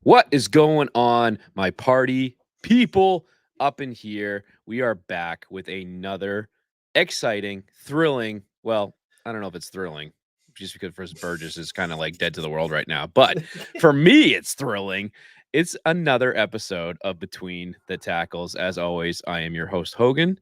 What is going on, my party people up in here? We are back with another exciting, thrilling. Well, I don't know if it's thrilling just because first Burgess is kind of like dead to the world right now. But for me, it's thrilling. It's another episode of Between the Tackles. As always, I am your host, Hogan.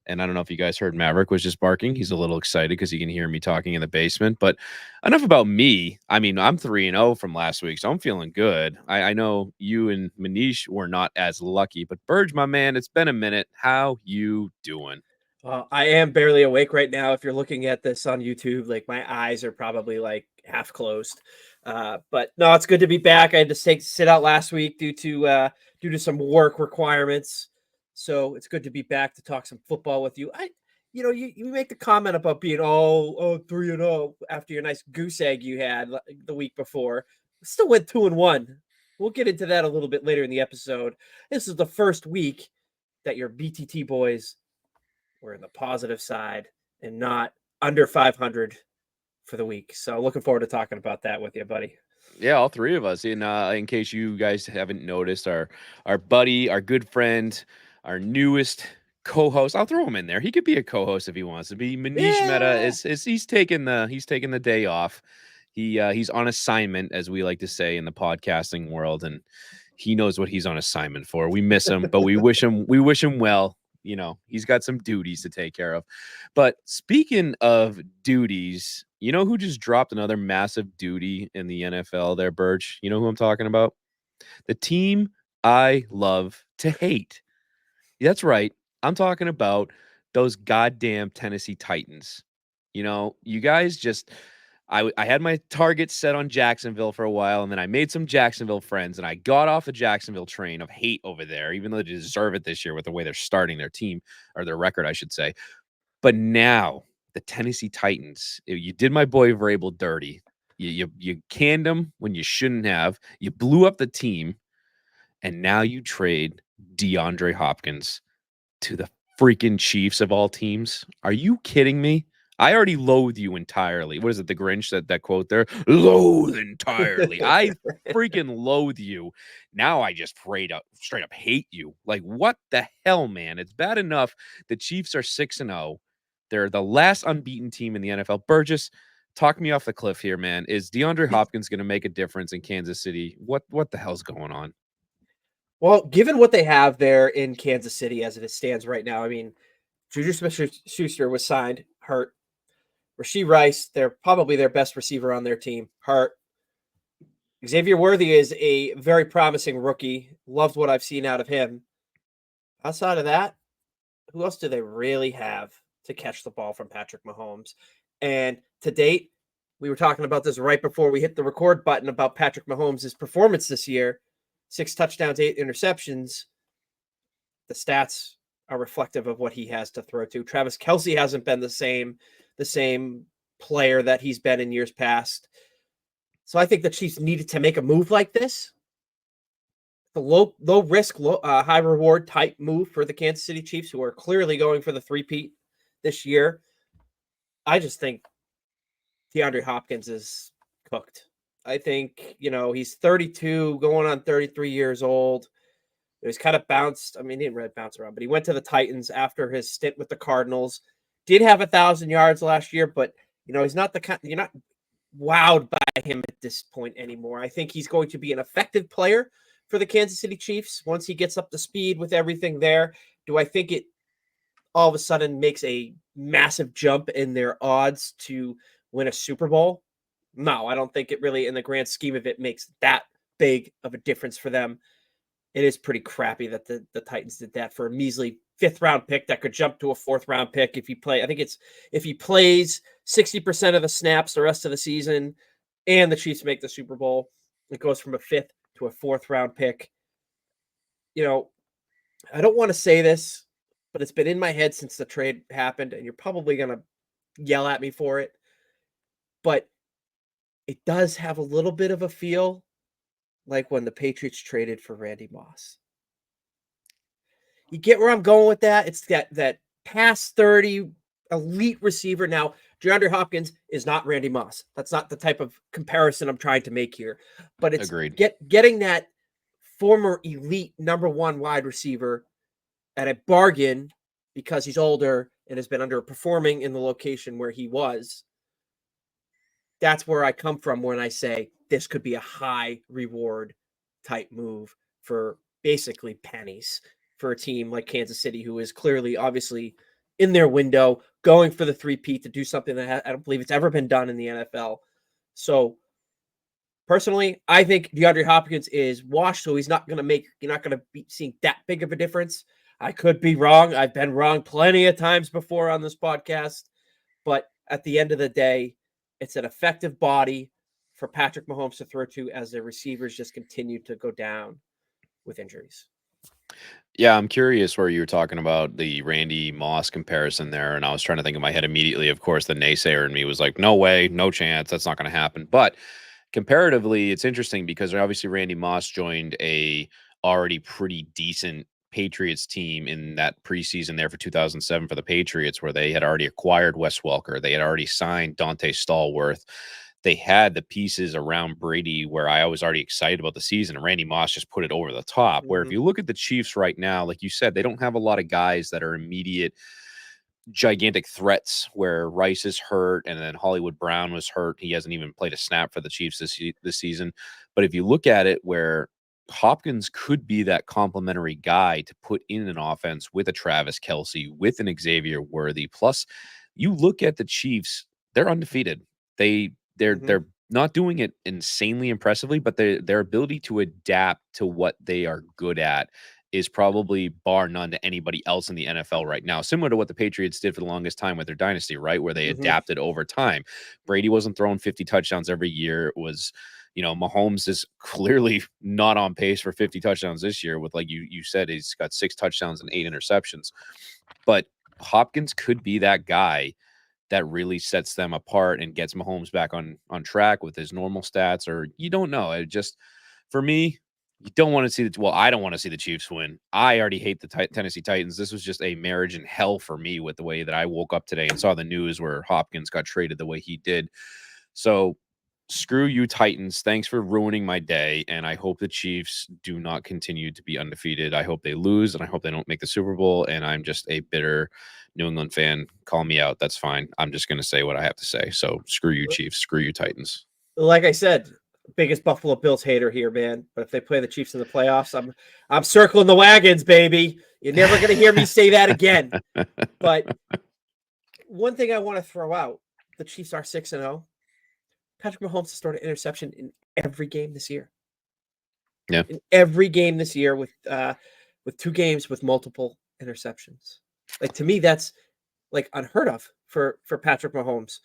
And I don't know if you guys heard Maverick was just barking. He's a little excited because he can hear me talking in the basement. But enough about me. I mean, I'm 3-0 from last week, so I'm feeling good. I know you and Manish were not as lucky, but Burge, my man, it's been a minute. How you doing? I am barely awake right now. If you're looking at this on YouTube, like my eyes are probably like half closed. But no, it's good to be back. I had to sit out last week due to some work requirements. So it's good to be back to talk some football with you. You make the comment about being 3-0 after your nice goose egg you had the week before. Still went 2-1. We'll get into that a little bit later in the episode. This is the first week that your BTT boys we're in the positive side and not under 500 for the week. So looking forward to talking about that with you, buddy. Yeah, all three of us. In case you guys haven't noticed, our buddy, our good friend, our newest co-host. I'll throw him in there. He could be a co-host if he wants to be. Manish Mehta Yeah. is he's taking the day off. He's on assignment, as we like to say in the podcasting world, and he knows what he's on assignment for. We miss him, but we wish him well. He's got some duties to take care of. But speaking of duties, you know who just dropped another massive duty in the NFL there, Birch? You know who I'm talking about? The team I love to hate. That's right. I'm talking about those goddamn Tennessee Titans. You guys just I had my targets set on Jacksonville for a while, and then I made some Jacksonville friends, and I got off the Jacksonville train of hate over there, even though they deserve it this year with the way they're starting their team or their record, I should say. But now the Tennessee Titans, you did my boy Vrabel dirty. You canned him when you shouldn't have. You blew up the team, and now you trade DeAndre Hopkins to the freaking Chiefs of all teams. Are you kidding me? I already loathe you entirely. What is it, the Grinch, that quote there? Loathe entirely. I freaking loathe you. Now I just straight up hate you. Like, what the hell, man? It's bad enough the Chiefs are 6-0. They're the last unbeaten team in the NFL. Burgess, talk me off the cliff here, man. Is DeAndre Hopkins going to make a difference in Kansas City? What the hell's going on? Well, given what they have there in Kansas City as it stands right now, I mean, Juju Smith-Schuster was signed, hurt. Rashee Rice, they're probably their best receiver on their team, hurt. Xavier Worthy is a very promising rookie. Loved what I've seen out of him. Outside of that, who else do they really have to catch the ball from Patrick Mahomes? And to date, we were talking about this right before we hit the record button about Patrick Mahomes' performance this year. 6 touchdowns, 8 interceptions. The stats are reflective of what he has to throw to. Travis Kelce hasn't been the same player that he's been in years past. So I think the Chiefs needed to make a move like this. The low risk, high reward type move for the Kansas City Chiefs, who are clearly going for the three-peat this year. I just think DeAndre Hopkins is cooked. I think, he's 32, going on 33 years old. He's kind of bounced. I mean, he didn't really bounce around, but he went to the Titans after his stint with the Cardinals. Did have 1,000 yards last year, but he's not the kind. You're not wowed by him at this point anymore. I think he's going to be an effective player for the Kansas City Chiefs once he gets up to speed with everything there. Do I think it all of a sudden makes a massive jump in their odds to win a Super Bowl? No, I don't think it really, in the grand scheme of it, makes that big of a difference for them. It is pretty crappy that the Titans did that for a measly 5th-round pick that could jump to a 4th-round pick if he play. I think it's if he plays 60% of the snaps the rest of the season, and the Chiefs make the Super Bowl, it goes from a 5th to a 4th-round pick. I don't want to say this, but it's been in my head since the trade happened, and you're probably gonna yell at me for it, but it does have a little bit of a feel like when the Patriots traded for Randy Moss. You get where I'm going with that? It's that past 30 elite receiver. Now, DeAndre Hopkins is not Randy Moss. That's not the type of comparison I'm trying to make here. But it's Agreed. getting that former elite #1 wide receiver at a bargain because he's older and has been underperforming in the location where he was. That's where I come from when I say this could be a high reward type move for basically pennies for a team like Kansas City, who is clearly, obviously, in their window, going for the three-peat to do something that I don't believe it's ever been done in the NFL. So, personally, I think DeAndre Hopkins is washed, so you're not going to be seeing that big of a difference. I could be wrong. I've been wrong plenty of times before on this podcast. But at the end of the day, it's an effective body for Patrick Mahomes to throw to as the receivers just continue to go down with injuries. Yeah, I'm curious where you were talking about the Randy Moss comparison there, and I was trying to think in my head immediately. Of course, the naysayer in me was like, "No way, no chance, that's not going to happen." But comparatively, it's interesting because obviously Randy Moss joined a already pretty decent Patriots team in that preseason there for 2007 for the Patriots, where they had already acquired Wes Welker, they had already signed Dante Stallworth. They had the pieces around Brady where I was already excited about the season, and Randy Moss just put it over the top. Where if Mhm. you look at the Chiefs right now, like you said, they don't have a lot of guys that are immediate gigantic threats where Rice is hurt and then Hollywood Brown was hurt. He hasn't even played a snap for the Chiefs this season. But if you look at it where Hopkins could be that complementary guy to put in an offense with a Travis Kelsey, with an Xavier Worthy. Plus, you look at the Chiefs, they're undefeated. They're Mhm. not doing it insanely impressively, but their ability to adapt to what they are good at is probably bar none to anybody else in the NFL right now. Similar to what the Patriots did for the longest time with their dynasty, right? Where they Mhm. adapted over time. Brady wasn't throwing 50 touchdowns every year. It was, Mahomes is clearly not on pace for 50 touchdowns this year with, like you said, he's got 6 touchdowns and 8 interceptions. But Hopkins could be that guy that really sets them apart and gets Mahomes back on track with his normal stats, or you don't know. It just, for me, you don't want to see the, well, I don't want to see the Chiefs win. I already hate the Tennessee Titans. This was just a marriage in hell for me with the way that I woke up today and saw the news where Hopkins got traded the way he did. So screw you, Titans. Thanks for ruining my day. And I hope the Chiefs do not continue to be undefeated. I hope they lose and I hope they don't make the Super Bowl. And I'm just a bitter New England fan. Call me out. That's fine. I'm just going to say what I have to say. So screw you, Chiefs. Screw you, Titans. Like I said, biggest Buffalo Bills hater here, man. But if they play the Chiefs in the playoffs, I'm circling the wagons, baby. You're never gonna hear me say that again. But one thing I want to throw out: the Chiefs are 6-0. Patrick Mahomes has thrown an interception in every game this year. Yeah. In every game this year, with 2 games with multiple interceptions. Like, to me, that's like unheard of for Patrick Mahomes.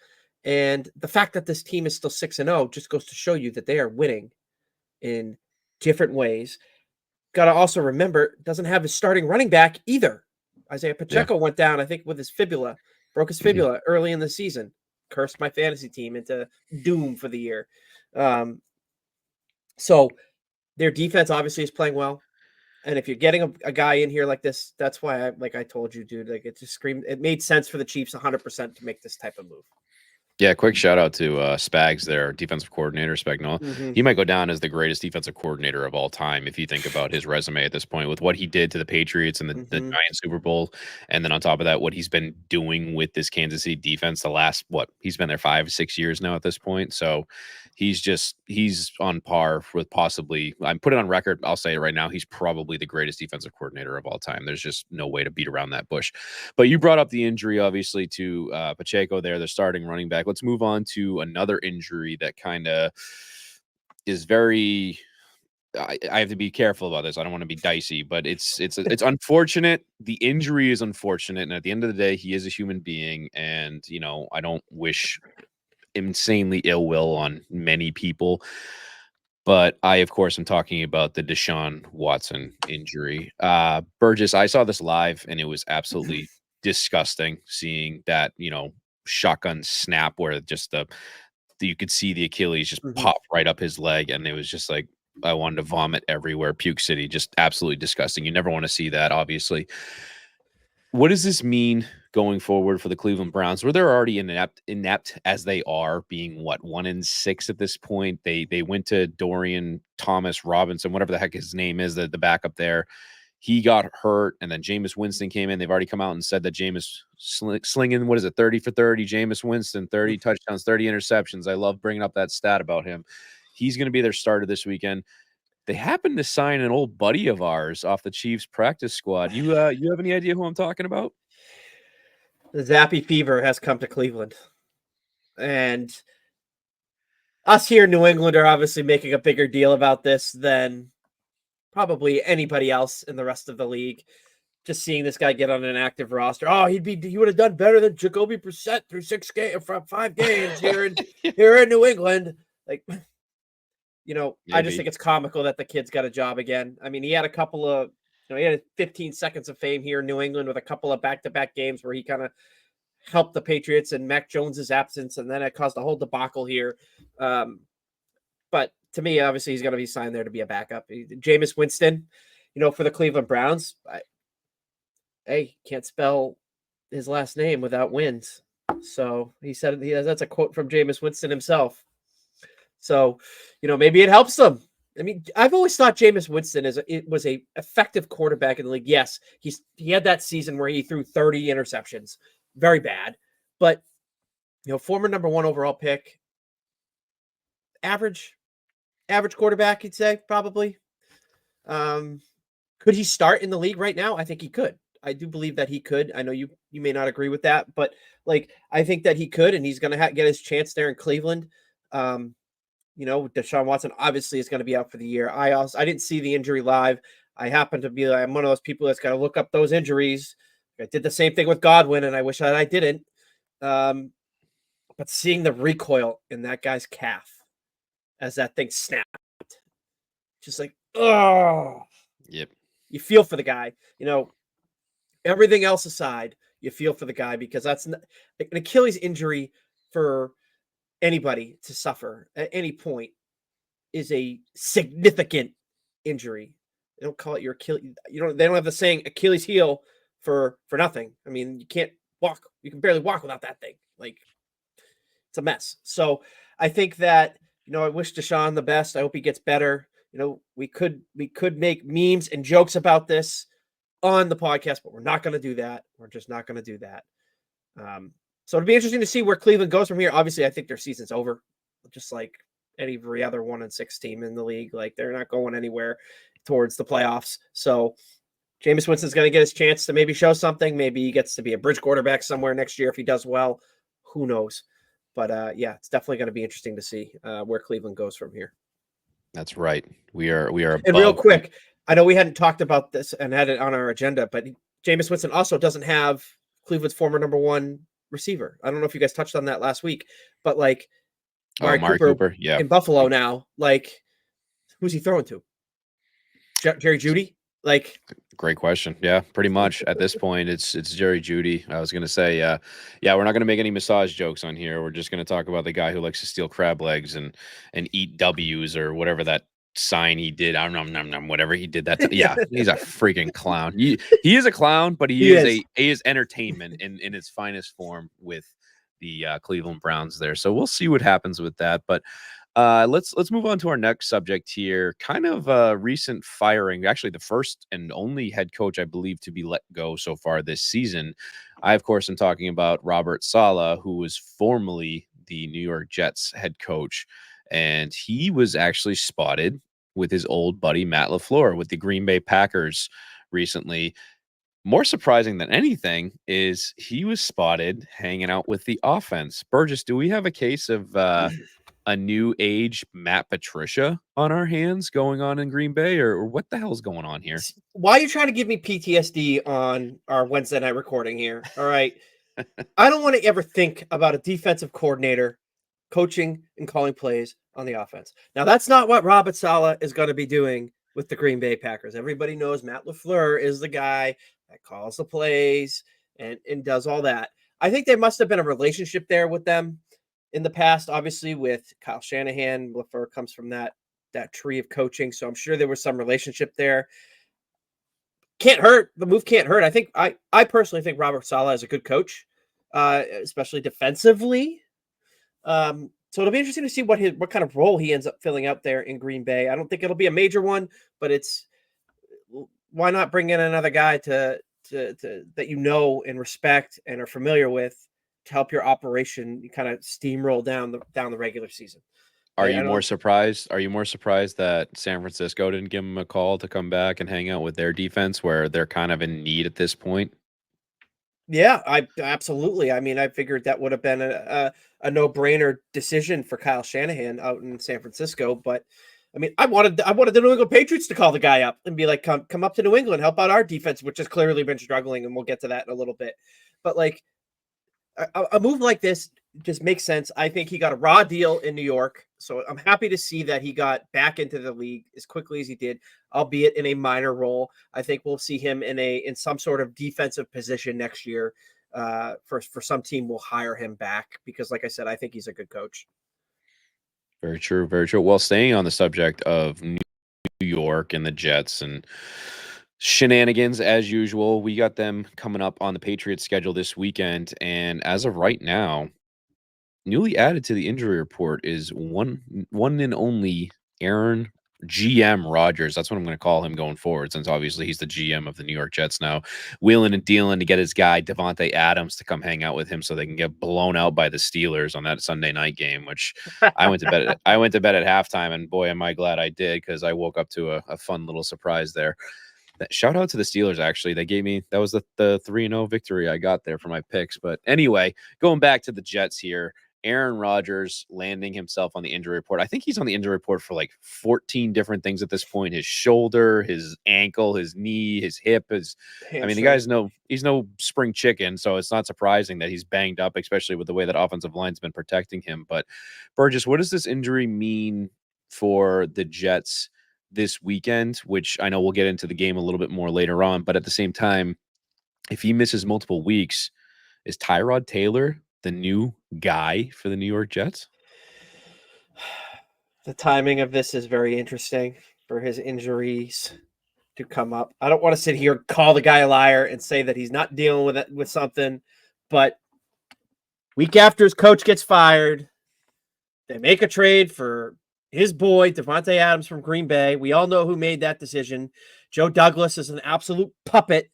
And the fact that this team is still 6-0 just goes to show you that they are winning in different ways. Got to also remember, doesn't have his starting running back either. Isaiah Yeah. Pacheco went down, I think, with his fibula, broke his Mhm. fibula early in the season, cursed my fantasy team into doom for the year. Um, so their defense obviously is playing well. And if you're getting a guy in here like this, that's why I told you, dude, like it just screamed, it made sense for the Chiefs 100% to make this type of move. Yeah, quick shout out to Spags, their defensive coordinator, Spagnuolo. Mm-hmm. He might go down as the greatest defensive coordinator of all time if you think about his resume at this point with what he did to the Patriots and the Mm-hmm. Giants Super Bowl. And then on top of that, what he's been doing with this Kansas City defense the last, he's been there 5-6 years now at this point. So he's on par with possibly, I'm put it on record, I'll say it right now, he's probably the greatest defensive coordinator of all time. There's just no way to beat around that bush. But you brought up the injury, obviously, to Pacheco there, the starting running back. Let's move on to another injury that kind of is very. I have to be careful about this. I don't want to be dicey, but it's unfortunate. The injury is unfortunate, and at the end of the day, he is a human being, and I don't wish insanely ill will on many people. But I, of course, am talking about the Deshaun Watson injury. Burgess, I saw this live, and it was absolutely disgusting seeing that, shotgun snap where just you could see the Achilles just Mm-hmm. pop right up his leg, and it was just like I wanted to vomit everywhere. Puke City, just absolutely disgusting. You never want to see that, obviously. What does this mean going forward for the Cleveland Browns, where they're already inept as they are, being what, 1-6 at this point. They went to Dorian Thomas Robinson, whatever the heck his name is, the backup there. He got hurt, and then Jameis Winston came in. They've already come out and said that Jameis slinging, what is it, 30 for 30? Jameis Winston, 30 touchdowns, 30 interceptions. I love bringing up that stat about him. He's going to be their starter this weekend. They happen to sign an old buddy of ours off the Chiefs practice squad. You have any idea who I'm talking about? The Zappy fever has come to Cleveland. And us here in New England are obviously making a bigger deal about this than probably anybody else in the rest of the league. Just seeing this guy get on an active roster. Oh, he would have done better than Jacoby Brissett through 5 games here in New England. Like, I just think it's comical that the kid's got a job again. I mean, he had a couple of, he had 15 seconds of fame here in New England with a couple of back-to-back games where he kind of helped the Patriots in Mac Jones's absence, and then it caused a whole debacle here. But to me, obviously, he's going to be signed there to be a backup. Jameis Winston, for the Cleveland Browns, can't spell his last name without wins. So he said that's a quote from Jameis Winston himself. So, maybe it helps them. I mean, I've always thought Jameis Winston was a effective quarterback in the league. Yes, he had that season where he threw 30 interceptions. Very bad. But, former number 1 overall pick, average quarterback, you'd say, probably. Could he start in the league right now? I think he could. I do believe that he could. I know you may not agree with that, but I think that he could, and he's going to get his chance there in Cleveland. Deshaun Watson obviously is going to be out for the year. I didn't see the injury live. I'm one of those people that's got to look up those injuries. I did the same thing with Godwin, and I wish that I didn't. But seeing the recoil in that guy's calf as that thing snapped, just like, oh, yep. You feel for the guy. Everything else aside, you feel for the guy because that's an Achilles injury for anybody to suffer at any point is a significant injury. They don't call it your Achilles. They don't have the saying Achilles heel for nothing. I mean, you can't walk. You can barely walk without that thing. It's a mess. So I think that, I wish Deshaun the best. I hope he gets better. We could make memes and jokes about this on the podcast, but we're not going to do that. We're just not going to do that. So it'll be interesting to see where Cleveland goes from here. Obviously, I think their season's over, just like every other 1-6 team in the league. They're not going anywhere towards the playoffs. So Jameis Winston's going to get his chance to maybe show something. Maybe he gets to be a bridge quarterback somewhere next year if he does well. Who knows? But it's definitely going to be interesting to see where Cleveland goes from here. That's right. We are. And real quick, I know we hadn't talked about this and had it on our agenda, but Jameis Winston also doesn't have Cleveland's former number 1 receiver. I don't know if you guys touched on that last week, but Amari Cooper in Buffalo now, who's he throwing to? Jerry Jeudy? Great question. Yeah, pretty much at this point, it's Jerry Jeudy. I was going to say, we're not going to make any massage jokes on here. We're just going to talk about the guy who likes to steal crab legs and eat W's or whatever that sign he did. Whatever he did that. Yeah, he's a freaking clown. He is a clown, but he is entertainment in its finest form with the Cleveland Browns there. So we'll see what happens with that. But let's move on to our next subject here. Kind of recent firing, actually the first and only head coach I believe to be let go so far this season. I of course am talking about Robert Saleh, who was formerly the New York Jets head coach, and he was actually spotted with his old buddy Matt LaFleur with the Green Bay Packers recently. More surprising than anything is he was spotted hanging out with the offense. Burgess, do we have a case of a new age Matt Patricia on our hands going on in Green Bay, or what the hell's going on here? Why are you trying to give me PTSD on our Wednesday night recording here? All right. I don't want to ever think about a defensive coordinator coaching and calling plays on the offense. Now, that's not what Robert Saleh is going to be doing with the Green Bay Packers. Everybody knows Matt LaFleur is the guy that calls the plays and does all that. I think there must have been a relationship there with them in the past, obviously, with Kyle Shanahan. LaFleur comes from that tree of coaching, so I'm sure there was some relationship there. can't hurt. The move can't hurt. I personally think Robert Saleh is a good coach, especially defensively. So it'll be interesting to see what kind of role he ends up filling out there in Green Bay. I don't think it'll be a major one, but it's why not bring in another guy to that you know and respect and are familiar with to help your operation kind of steamroll down the regular season. Are I you more don't. surprised? Are you more surprised that San Francisco didn't give him a call to come back and hang out with their defense, where they're kind of in need at this point? Yeah, I absolutely. I mean, I figured that would have been a no-brainer decision for Kyle Shanahan out in San Francisco, but I mean, I wanted the New England Patriots to call the guy up and be like, come up to New England, help out our defense, which has clearly been struggling, and we'll get to that in a little bit. But like a move like this just makes sense. I think he got a raw deal in New York, so I'm happy to see that he got back into the league as quickly as he did, albeit in a minor role. I think we'll see him in some sort of defensive position next year. For some team will hire him back because, like I said, I think he's a good coach. Very true, very true. Well, staying on the subject of New York and the Jets and shenanigans as usual, we got them coming up on the Patriots schedule this weekend, and as of right now, newly added to the injury report is one and only Aaron GM Rodgers. That's what I'm going to call him going forward, since obviously he's the GM of the New York Jets now, wheeling and dealing to get his guy Devontae Adams to come hang out with him so they can get blown out by the Steelers on that Sunday night game. Which I went to bed. I went to bed at halftime, and boy, am I glad I did, because I woke up to a fun little surprise there. Shout out to the Steelers, actually. They gave me, that was the 3-0 victory I got there for my picks. But anyway, going back to the Jets here, Aaron Rodgers landing himself on the injury report. I think he's on the injury report for like 14 different things at this point. His shoulder, his ankle, his knee, his hip, I mean, the guy's he's no spring chicken, so it's not surprising that he's banged up, especially with the way that offensive line's been protecting him. But Burgess, what does this injury mean for the Jets this weekend? Which I know we'll get into the game a little bit more later on, but at the same time, if he misses multiple weeks, is Tyrod Taylor the new guy for the New York Jets? The timing of this is very interesting for his injuries to come up. I don't want to sit here and call the guy a liar and say that he's not dealing with it with something, but week after his coach gets fired, they make a trade for his boy Devontae Adams from Green Bay. We all know who made that decision. Joe Douglas is an absolute puppet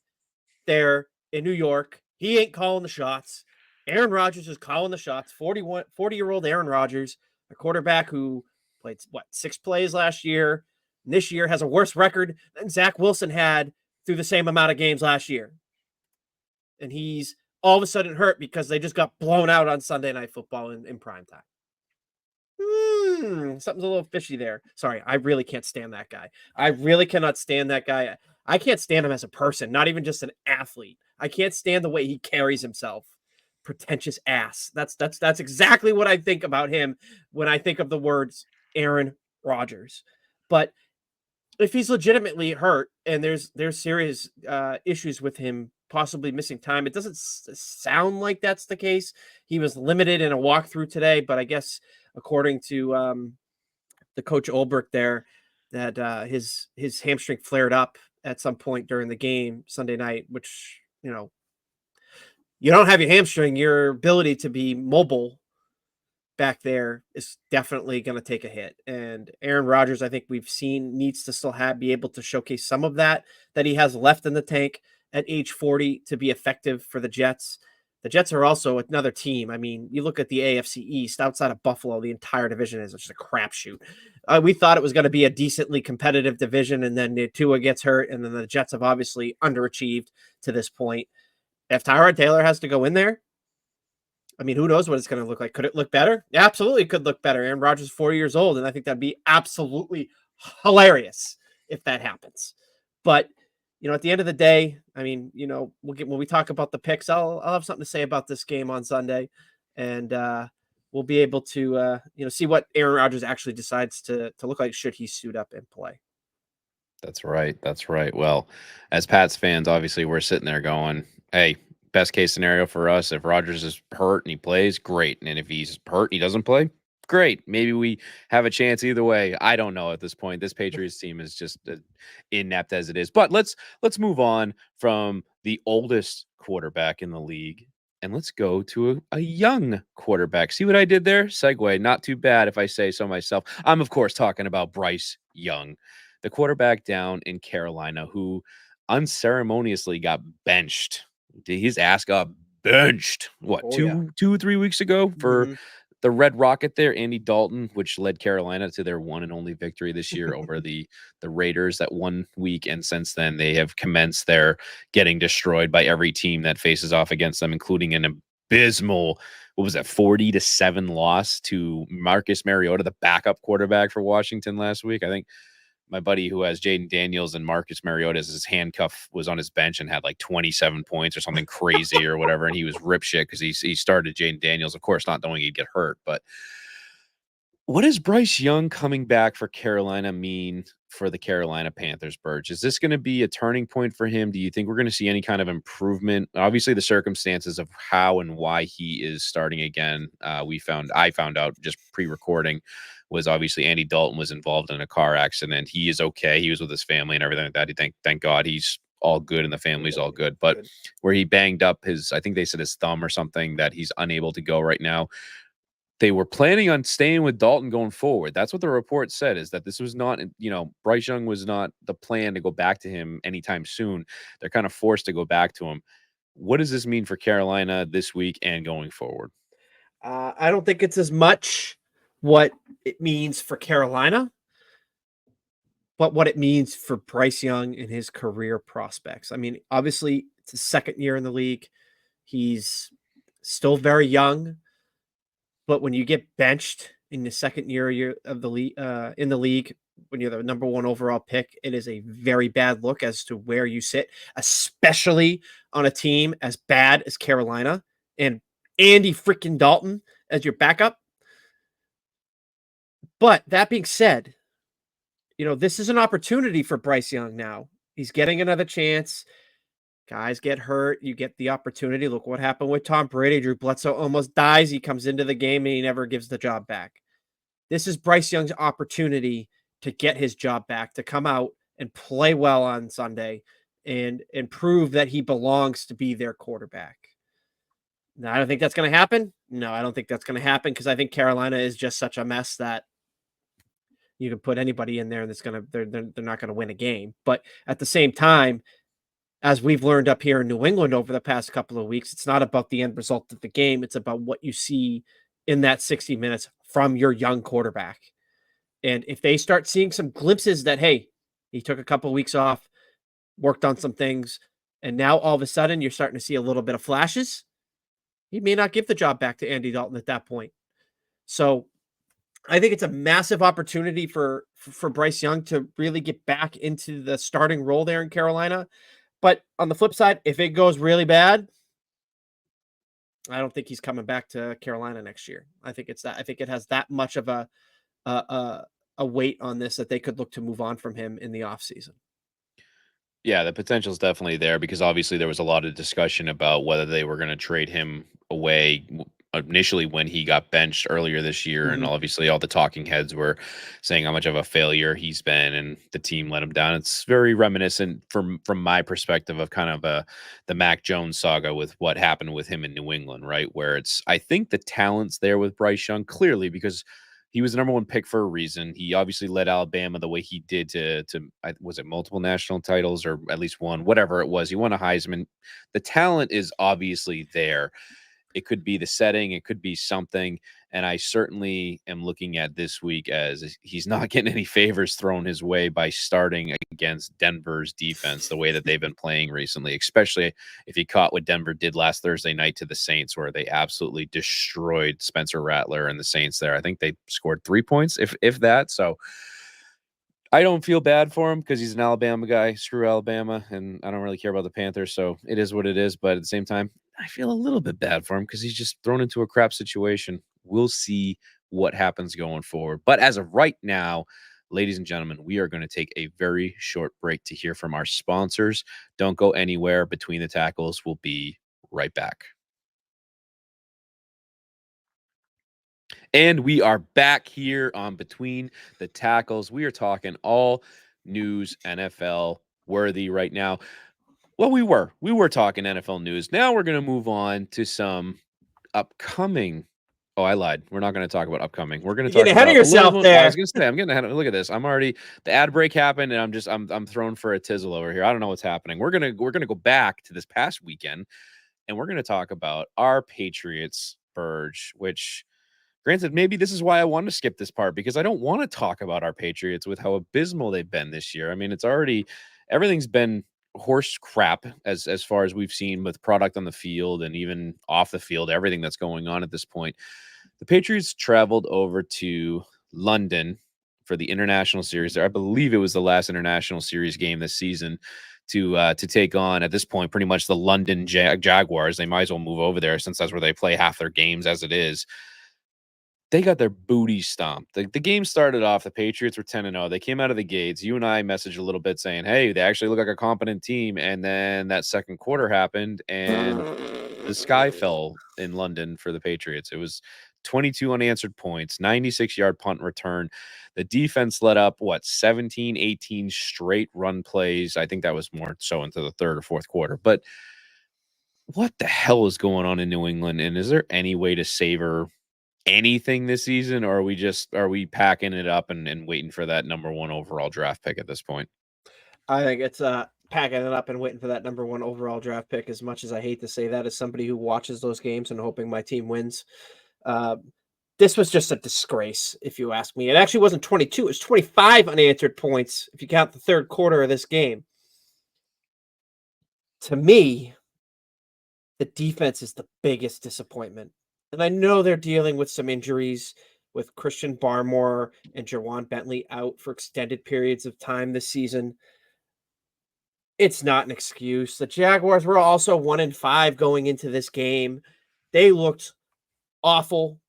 there in New York. He ain't calling the shots. Aaron Rodgers is calling the shots. 40-year-old Aaron Rodgers, a quarterback who played 6 plays last year. And this year has a worse record than Zach Wilson had through the same amount of games last year. And he's all of a sudden hurt because they just got blown out on Sunday Night Football in prime time. Something's a little fishy there. Sorry, I really can't stand that guy. I really cannot stand that guy. I can't stand him as a person, not even just an athlete. I can't stand the way he carries himself. Pretentious ass. That's exactly what I think about him when I think of the words Aaron Rodgers. But if he's legitimately hurt and there's serious issues with him possibly missing time, it doesn't sound like that's the case. He was limited in a walkthrough today, but I guess according to the coach Ulbrich there, that his hamstring flared up at some point during the game Sunday night, which, you don't have your hamstring, your ability to be mobile back there is definitely going to take a hit. And Aaron Rodgers, I think we've seen, needs to still be able to showcase some of that he has left in the tank at age 40 to be effective for the Jets. The Jets are also another team. I mean, you look at the AFC East outside of Buffalo, the entire division is just a crapshoot. We thought it was going to be a decently competitive division, and then Tua gets hurt, and then the Jets have obviously underachieved to this point. If Tyrod Taylor has to go in there, I mean, who knows what it's going to look like? Could it look better? Yeah, absolutely, it could look better. Aaron Rodgers is 40 years old, and I think that'd be absolutely hilarious if that happens. But at the end of the day, I mean, when we talk about the picks, I'll have something to say about this game on Sunday, and we'll be able to see what Aaron Rodgers actually decides to look like should he suit up and play. That's right. That's right. Well, as Pats fans, obviously, we're sitting there going, hey, best case scenario for us, if Rodgers is hurt and he plays, great. And if he's hurt and he doesn't play, great. Maybe we have a chance either way. I don't know at this point. This Patriots team is just inept as it is. But let's move on from the oldest quarterback in the league and let's go to a young quarterback. See what I did there? Segue. Not too bad if I say so myself. I'm of course talking about Bryce Young, the quarterback down in Carolina who unceremoniously got benched. His ass got benched. What, Oh yeah. 3 weeks ago for Mhm. the Red Rocket there, Andy Dalton, which led Carolina to their one and only victory this year over the Raiders that 1 week. And since then, they have commenced their getting destroyed by every team that faces off against them, including an abysmal, what was that, 40-7 loss to Marcus Mariota, the backup quarterback for Washington last week. I think my buddy who has Jaden Daniels and Marcus Mariota as his handcuff was on his bench and had like 27 points or something crazy or whatever. And he was rip shit because he started Jaden Daniels, of course, not knowing he'd get hurt. But what does Bryce Young coming back for Carolina mean for the Carolina Panthers, Burge? Is this going to be a turning point for him? Do you think we're going to see any kind of improvement? Obviously, the circumstances of how and why he is starting again, I found out just pre-recording, was obviously Andy Dalton was involved in a car accident. He is okay. He was with his family and everything like that. Thank God he's all good and the family's all good. But Good. where he banged up his, I think they said his thumb or something, that he's unable to go right now. They were planning on staying with Dalton going forward. That's what the report said, is that this was not, Bryce Young was not the plan to go back to him anytime soon. They're kind of forced to go back to him. What does this mean for Carolina this week and going forward? I don't think it's as much what it means for Carolina, but what it means for Bryce Young and his career prospects. I mean, obviously, it's his second year in the league. He's still very young, but when you get benched in the second year of the league, in the league, when you're the number one overall pick, it is a very bad look as to where you sit, especially on a team as bad as Carolina and Andy freaking Dalton as your backup. But that being said, this is an opportunity for Bryce Young now. He's getting another chance. Guys get hurt. You get the opportunity. Look what happened with Tom Brady. Drew Bledsoe almost dies. He comes into the game and he never gives the job back. This is Bryce Young's opportunity to get his job back, to come out and play well on Sunday and prove that he belongs to be their quarterback. Now, I don't think that's going to happen. No, I don't think that's going to happen because I think Carolina is just such a mess that you can put anybody in there and they're not going to win a game. But at the same time, as we've learned up here in New England over the past couple of weeks, it's not about the end result of the game. It's about what you see in that 60 minutes from your young quarterback. And if they start seeing some glimpses that, hey, he took a couple of weeks off, worked on some things, and now all of a sudden you're starting to see a little bit of flashes, he may not give the job back to Andy Dalton at that point. So I think it's a massive opportunity for Bryce Young to really get back into the starting role there in Carolina. But on the flip side, if it goes really bad, I don't think he's coming back to Carolina next year. I think it has that much of a weight on this that they could look to move on from him in the offseason. Yeah, the potential is definitely there because obviously there was a lot of discussion about whether they were going to trade him away initially when he got benched earlier this year. And Mhm. obviously all the talking heads were saying how much of a failure he's been and the team let him down. It's very reminiscent from my perspective of kind of the Mac Jones saga with what happened with him in New England, right? Where I think the talent's there with Bryce Young clearly because he was the number one pick for a reason. He obviously led Alabama the way he did to was it multiple national titles or at least one, whatever it was. He won a Heisman. The talent is obviously there. It could be the setting, it could be something. And I certainly am looking at this week as he's not getting any favors thrown his way by starting against Denver's defense the way that they've been playing recently, especially if he caught what Denver did last Thursday night to the Saints, where they absolutely destroyed Spencer Rattler and the Saints there. I think they scored 3 points, if that. So I don't feel bad for him because he's an Alabama guy. Screw Alabama, and I don't really care about the Panthers, so it is what it is. But at the same time, I feel a little bit bad for him because he's just thrown into a crap situation. We'll see what happens going forward. But as of right now, ladies and gentlemen, we are going to take a very short break to hear from our sponsors. Don't go anywhere. Between the Tackles, we'll be right back. And we are back here on Between the Tackles. We are talking all news NFL worthy right now. Well, we were talking NFL news. Now we're going to move on to some upcoming. Oh, I lied. We're not going to talk about upcoming. We're going to You're talk getting ahead of about a little yourself bit. Well, I was there. going to say I'm getting ahead of. Look at this. I'm already the ad break happened, and I'm thrown for a tizzle over here. I don't know what's happening. We're gonna go back to this past weekend, and we're going to talk about our Patriots Burge, which. Granted, maybe this is why I want to skip this part because I don't want to talk about our Patriots with how abysmal they've been this year. I mean, it's already everything's been horse crap as far as we've seen with product on the field and even off the field, everything that's going on at this point. The Patriots traveled over to London for the international series there. I believe it was the last international series game this season to take on at this point pretty much the London Jaguars. They might as well move over there since that's where they play half their games as it is. They got their booty stomped. The game started off, the Patriots were 10-0. They came out of the gates. You and I messaged a little bit saying, hey, they actually look like a competent team. And then that second quarter happened, and the sky fell in London for the Patriots. It was 22 unanswered points, 96-yard punt return. The defense let up, 17, 18 straight run plays. I think that was more so into the third or fourth quarter. But what the hell is going on in New England? And is there any way to savor anything this season, or are we packing it up and waiting for that number one overall draft pick at this point? I think it's packing it up and waiting for that number one overall draft pick. As much as I hate to say that, as somebody who watches those games and hoping my team wins, uh, this was just a disgrace, if you ask me. It actually wasn't 22; it was 25 unanswered points if you count the third quarter of this game. To me, the defense is the biggest disappointment. And I know they're dealing with some injuries with Christian Barmore and Jawan Bentley out for extended periods of time this season. It's not an excuse. The Jaguars were also 1-5 going into this game. They looked awful,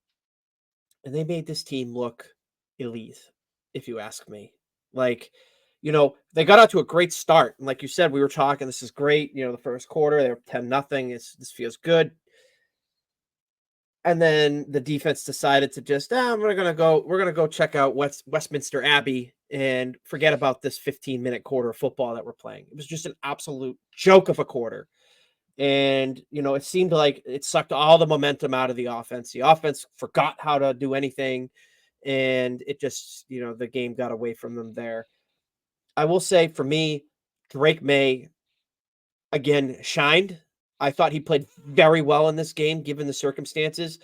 and they made this team look elite, if you ask me. Like, they got out to a great start. And like you said, we were talking, this is great. The first quarter, they were 10-0. This feels good. And then the defense decided to just, we're gonna go check out Westminster Abbey and forget about this 15-minute quarter of football that we're playing. It was just an absolute joke of a quarter. And it seemed like it sucked all the momentum out of the offense. The offense forgot how to do anything, and it just, the game got away from them there. I will say, for me, Drake May again shined. I thought he played very well in this game, given the circumstances.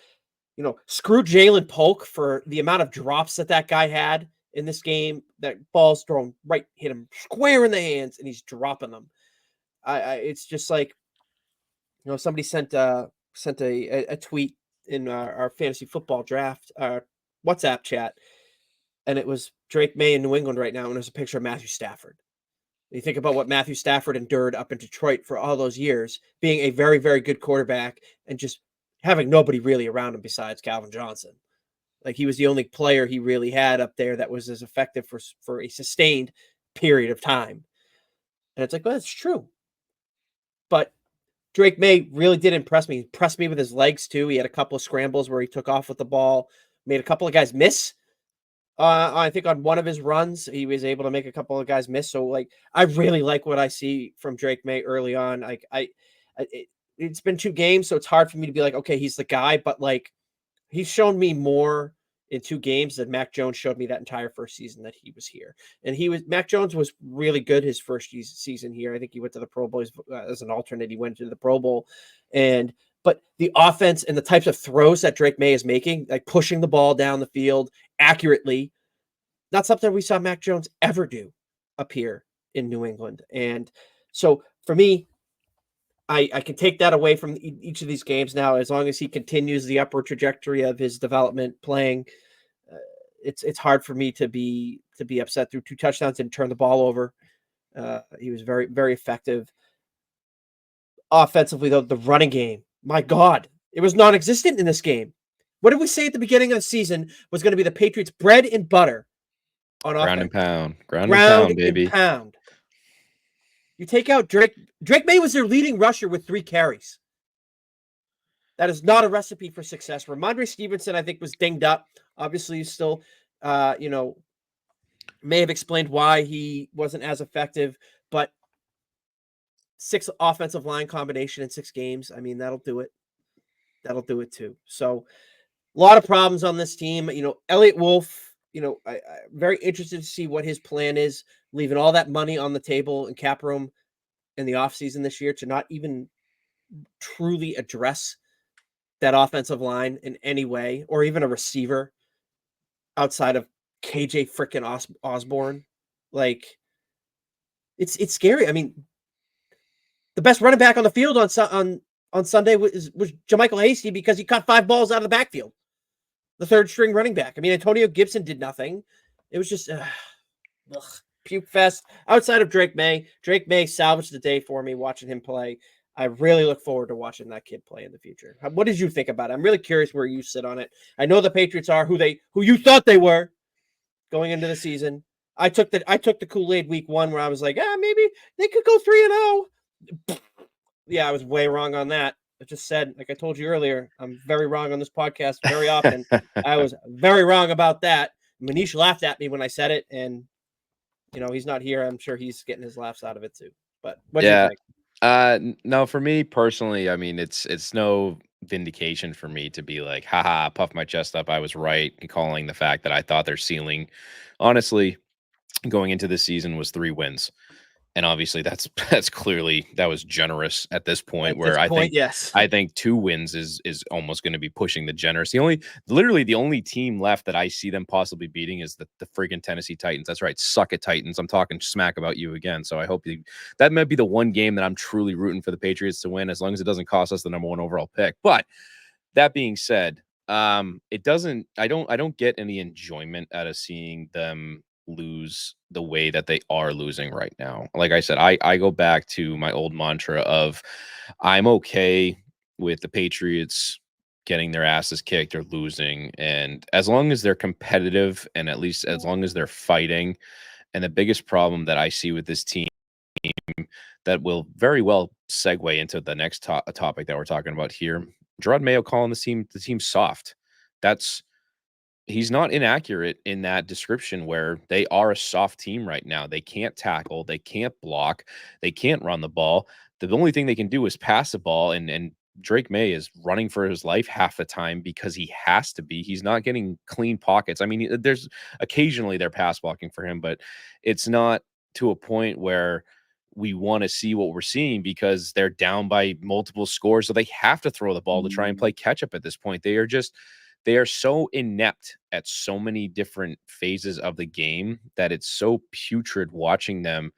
Screw Jalen Polk for the amount of drops that guy had in this game. That ball's thrown right, hit him square in the hands, and he's dropping them. It's just like, somebody sent a tweet in our fantasy football draft, WhatsApp chat, and it was Drake May in New England right now, and there's a picture of Matthew Stafford. You think about what Matthew Stafford endured up in Detroit for all those years, being a very, very good quarterback and just having nobody really around him besides Calvin Johnson. Like, he was the only player he really had up there that was as effective for a sustained period of time. And it's like, well, that's true. But Drake May really did impress me. He impressed me with his legs, too. He had a couple of scrambles where he took off with the ball, made a couple of guys miss. I think on one of his runs, he was able to make a couple of guys miss. So, I really like what I see from Drake May early on. It's been 2 games, so it's hard for me to be like, okay, he's the guy. But he's shown me more in 2 games than Mac Jones showed me that entire first season that he was here. And Mac Jones was really good his first season here. I think he went to the Pro Bowl as an alternate. He went to the Pro Bowl, but the offense and the types of throws that Drake May is making, like pushing the ball down the field accurately, not something we saw Mac Jones ever do up here in New England. And so for me, I can take that away from each of these games now, as long as he continues the upward trajectory of his development playing. It's hard for me to be upset. Through 2 touchdowns and turn the ball over. He was very, very effective. Offensively, though, the running game, my God, it was non-existent in this game. What did we say at the beginning of the season was going to be the Patriots' bread and butter on offense? Ground and pound. Ground and pound, baby. Pound. You take out Drake May was their leading rusher with 3 carries. That is not a recipe for success. Ramondre Stevenson, I think, was dinged up. Obviously, he's still, may have explained why he wasn't as effective, but 6 offensive line combination in 6 games. I mean, that'll do it. That'll do it too. So a lot of problems on this team. Elliott Wolf, I'm very interested to see what his plan is, leaving all that money on the table in cap room in the offseason this year to not even truly address that offensive line in any way, or even a receiver outside of KJ freaking Osborne. Like, it's scary. I mean, the best running back on the field on Sunday was JaMychal Hasty because he caught 5 balls out of the backfield. The third string running back. I mean, Antonio Gibson did nothing. It was just puke fest. Outside of Drake May salvaged the day for me watching him play. I really look forward to watching that kid play in the future. What did you think about it? I'm really curious where you sit on it. I know the Patriots are who you thought they were going into the season. I took the Kool-Aid week 1 where I was like, maybe they could go 3-0. Yeah, I was way wrong on that. I just said, like I told you earlier, I'm very wrong on this podcast very often. I was very wrong about that. Manish laughed at me when I said it, and he's not here. I'm sure he's getting his laughs out of it too. But what do you think? No, for me personally, I mean, it's no vindication for me to be like, haha, puff my chest up. I was right in calling the fact that I thought their ceiling, honestly, going into this season was 3 wins. And obviously that was generous at this point, yes. I think 2 wins is almost going to be pushing the generous. Literally the only team left that I see them possibly beating is the friggin' Tennessee Titans. That's right. Suck it, Titans. I'm talking smack about you again. So I hope that might be the one game that I'm truly rooting for the Patriots to win, as long as it doesn't cost us the number 1 overall pick. But that being said, I don't get any enjoyment out of seeing them lose the way that they are losing right now. Like I said, I go back to my old mantra of I'm okay with the Patriots getting their asses kicked or losing, and as long as they're competitive and at least as long as they're fighting. And the biggest problem that I see with this team that will very well segue into the next topic that we're talking about here, Gerard Mayo calling the team soft. He's not inaccurate in that description, where they are a soft team right now. They can't tackle, they can't block, they can't run the ball. The only thing they can do is pass the ball, and Drake May is running for his life half the time because he has to be. He's not getting clean pockets. I mean, there's occasionally they're pass blocking for him, but it's not to a point where we want to see what we're seeing, because they're down by multiple scores. So they have to throw the ball to try and play catch up at this point. They are so inept at so many different phases of the game that it's so putrid watching them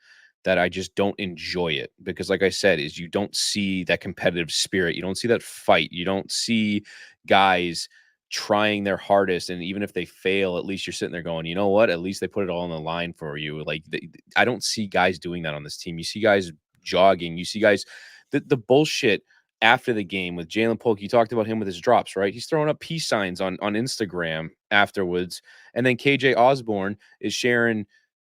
that I just don't enjoy it. Because like I said, is you don't see that competitive spirit. You don't see that fight. You don't see guys trying their hardest. And even if they fail, at least you're sitting there going, you know what? At least they put it all on the line for you. Like, I don't see guys doing that on this team. You see guys jogging. You see guys, the bullshit after the game with Jalen Polk. You talked about him with his drops, right? He's throwing up peace signs on Instagram afterwards. And then KJ Osborne is sharing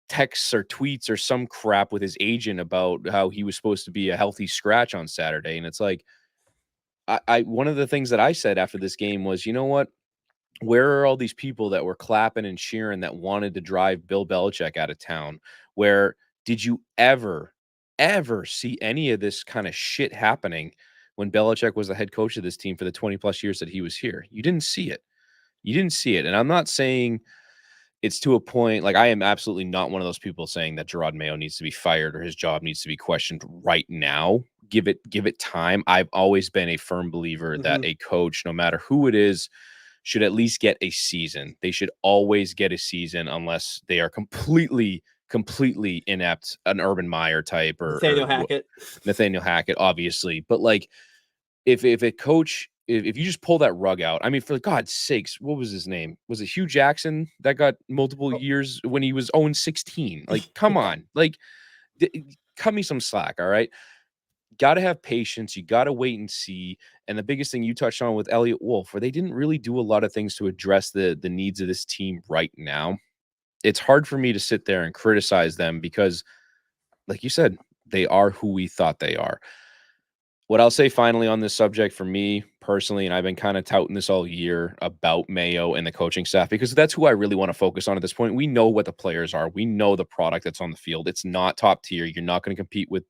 texts or tweets or some crap with his agent about how he was supposed to be a healthy scratch on Saturday. And it's like, I one of the things that I said after this game was, you know what? Where are all these people that were clapping and cheering that wanted to drive Bill Belichick out of town? Where did you ever see any of this kind of shit happening when Belichick was the head coach of this team for the 20 plus years that he was here? You didn't see it. You didn't see it. And I'm not saying it's to a point, like, I am absolutely not one of those people saying that Gerard Mayo needs to be fired or his job needs to be questioned right now. Give it time. I've always been a firm believer that a coach, no matter who it is, should at least get a season. They should always get a season, unless they are completely inept, an Urban Meyer type, or Nathaniel Hackett, obviously. But like, if a coach, if you just pull that rug out, I mean, for God's sakes, what was his name? Was it Hugh Jackson that got multiple years when he was 0-16? Like, come on, like, cut me some slack, all right? Got to have patience. You got to wait and see. And the biggest thing you touched on with Elliott Wolf, where they didn't really do a lot of things to address the needs of this team right now. It's hard for me to sit there and criticize them because, like you said, they are who we thought they are. What I'll say finally on this subject for me personally, and I've been kind of touting this all year about Mayo and the coaching staff, because that's who I really want to focus on at this point. We know what the players are. We know the product that's on the field. It's not top tier. You're not going to compete with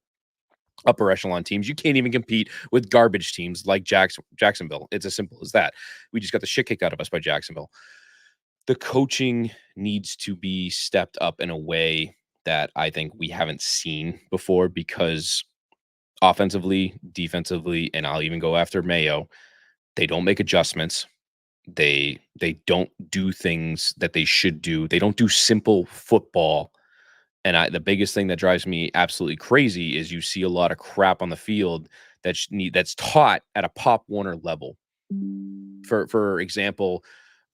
upper echelon teams. You can't even compete with garbage teams like Jacksonville. It's as simple as that. We just got the shit kicked out of us by Jacksonville. The coaching needs to be stepped up in a way that I think we haven't seen before, because offensively, defensively, and I'll even go after Mayo, they don't make adjustments. They don't do things that they should do. They don't do simple football. And the biggest thing that drives me absolutely crazy is you see a lot of crap on the field that's taught at a Pop Warner level. For example,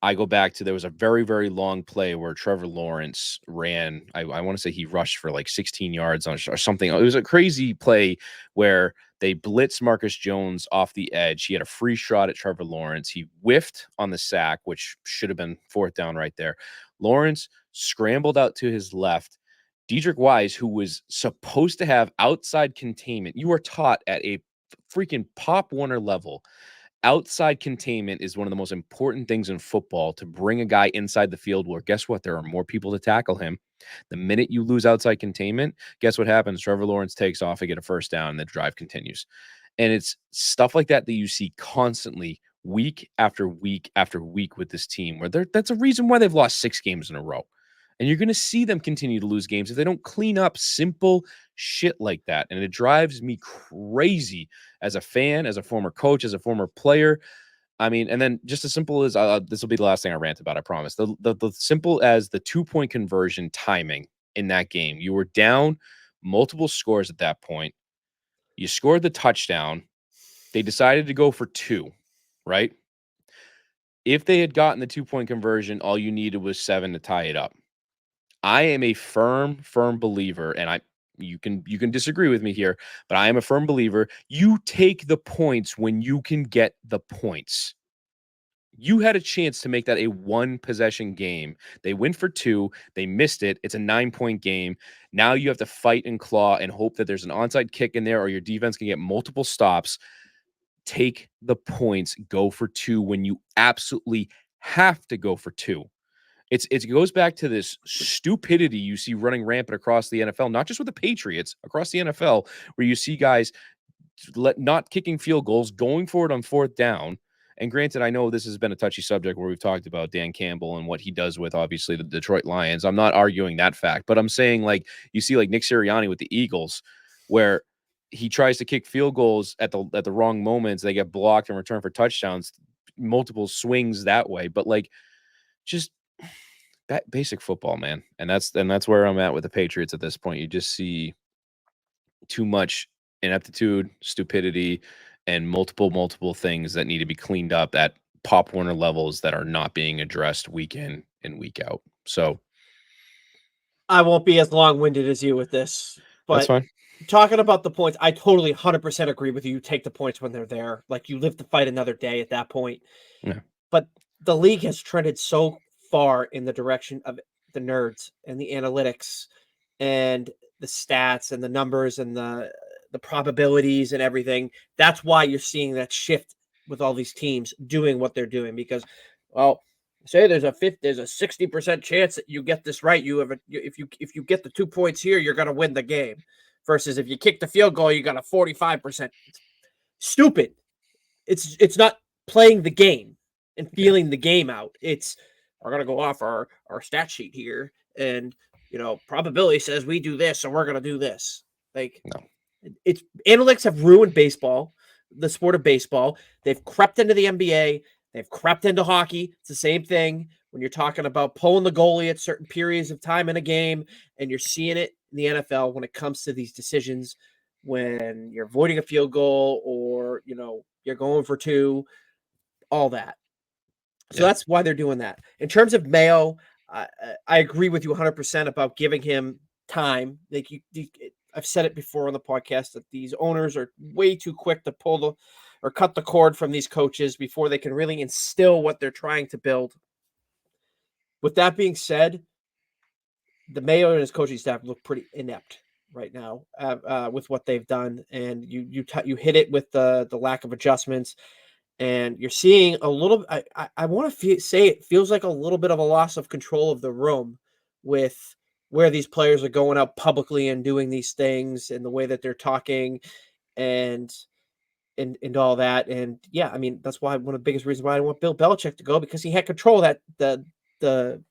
I go back to, there was a very, very long play where Trevor Lawrence ran. I want to say he rushed for like 16 yards or something. It was a crazy play where they blitzed Marcus Jones off the edge. He had a free shot at Trevor Lawrence. He whiffed on the sack, which should have been fourth down right there. Lawrence scrambled out to his left. Dedrick Wise, who was supposed to have outside containment, you are taught at a freaking Pop Warner level, outside containment is one of the most important things in football, to bring a guy inside the field where, guess what? There are more people to tackle him. The minute you lose outside containment, guess what happens? Trevor Lawrence takes off and get a first down, and the drive continues. And it's stuff like that that you see constantly, week after week after week with this team, where that's a reason why they've lost 6 games in a row. And you're going to see them continue to lose games if they don't clean up simple shit like that. And it drives me crazy as a fan, as a former coach, as a former player. I mean, and then just as simple as this will be the last thing I rant about, I promise. The simple as the 2-point conversion timing in that game. You were down multiple scores at that point. You scored the touchdown. They decided to go for 2, right? If they had gotten the 2-point conversion, all you needed was 7 to tie it up. I am a firm believer, and you can disagree with me here, but I am a firm believer. You take the points when you can get the points. You had a chance to make that a 1-possession game. They went for 2. They missed it. It's a 9-point game. Now you have to fight and claw and hope that there's an onside kick in there, or your defense can get multiple stops. Take the points. Go for 2 when you absolutely have to go for 2. It goes back to this stupidity you see running rampant across the NFL, not just with the Patriots, across the NFL, where you see guys not kicking field goals, going for it on fourth down. And granted, I know this has been a touchy subject where we've talked about Dan Campbell and what he does with, obviously, the Detroit Lions. I'm not arguing that fact, but I'm saying, like, you see like Nick Sirianni with the Eagles, where he tries to kick field goals at the wrong moments. They get blocked and return for touchdowns, multiple swings that way. But like, just basic football, man. And that's where I'm at with the Patriots at this point. You just see too much ineptitude, stupidity, and multiple things that need to be cleaned up at Pop Warner levels that are not being addressed week in and week out. So I won't be as long-winded as you with this, that's but fine. talking about the points, I totally 100% agree with you. You take the points when they're there. Like, you live to fight another day at that point. Yeah. But the league has trended so far in the direction of the nerds and the analytics and the stats and the numbers and the probabilities and everything. That's why you're seeing that shift with all these teams doing what they're doing, because, well, say there's a 60% chance that you get this right. If you get the 2 points here, you're going to win the game, versus if you kick the field goal, you got a 45%. It's stupid. It's not playing the game and feeling the game out. It's, we're going to go off our stat sheet here, and probability says we do this, so we're going to do this. Like, No. It's analytics have ruined baseball, the sport of baseball. They've crept into the NBA. They've crept into hockey. It's the same thing when you're talking about pulling the goalie at certain periods of time in a game, and you're seeing it in the NFL when it comes to these decisions, when you're avoiding a field goal, or you're going for 2, all that. So Yeah. that's why they're doing that. In terms of Mayo, I agree with you 100% about giving him time. Like, I've said it before on the podcast that these owners are way too quick to pull or cut the cord from these coaches before they can really instill what they're trying to build. With that being said, the Mayo and his coaching staff look pretty inept right now with what they've done, and you hit it with the lack of adjustments, and you're seeing a little. I want to say it feels like a little bit of a loss of control of the room with where these players are going out publicly and doing these things and the way that they're talking and and all that. And yeah, I mean that's why one of the biggest reasons why I want Bill Belichick to go, because he had control of that the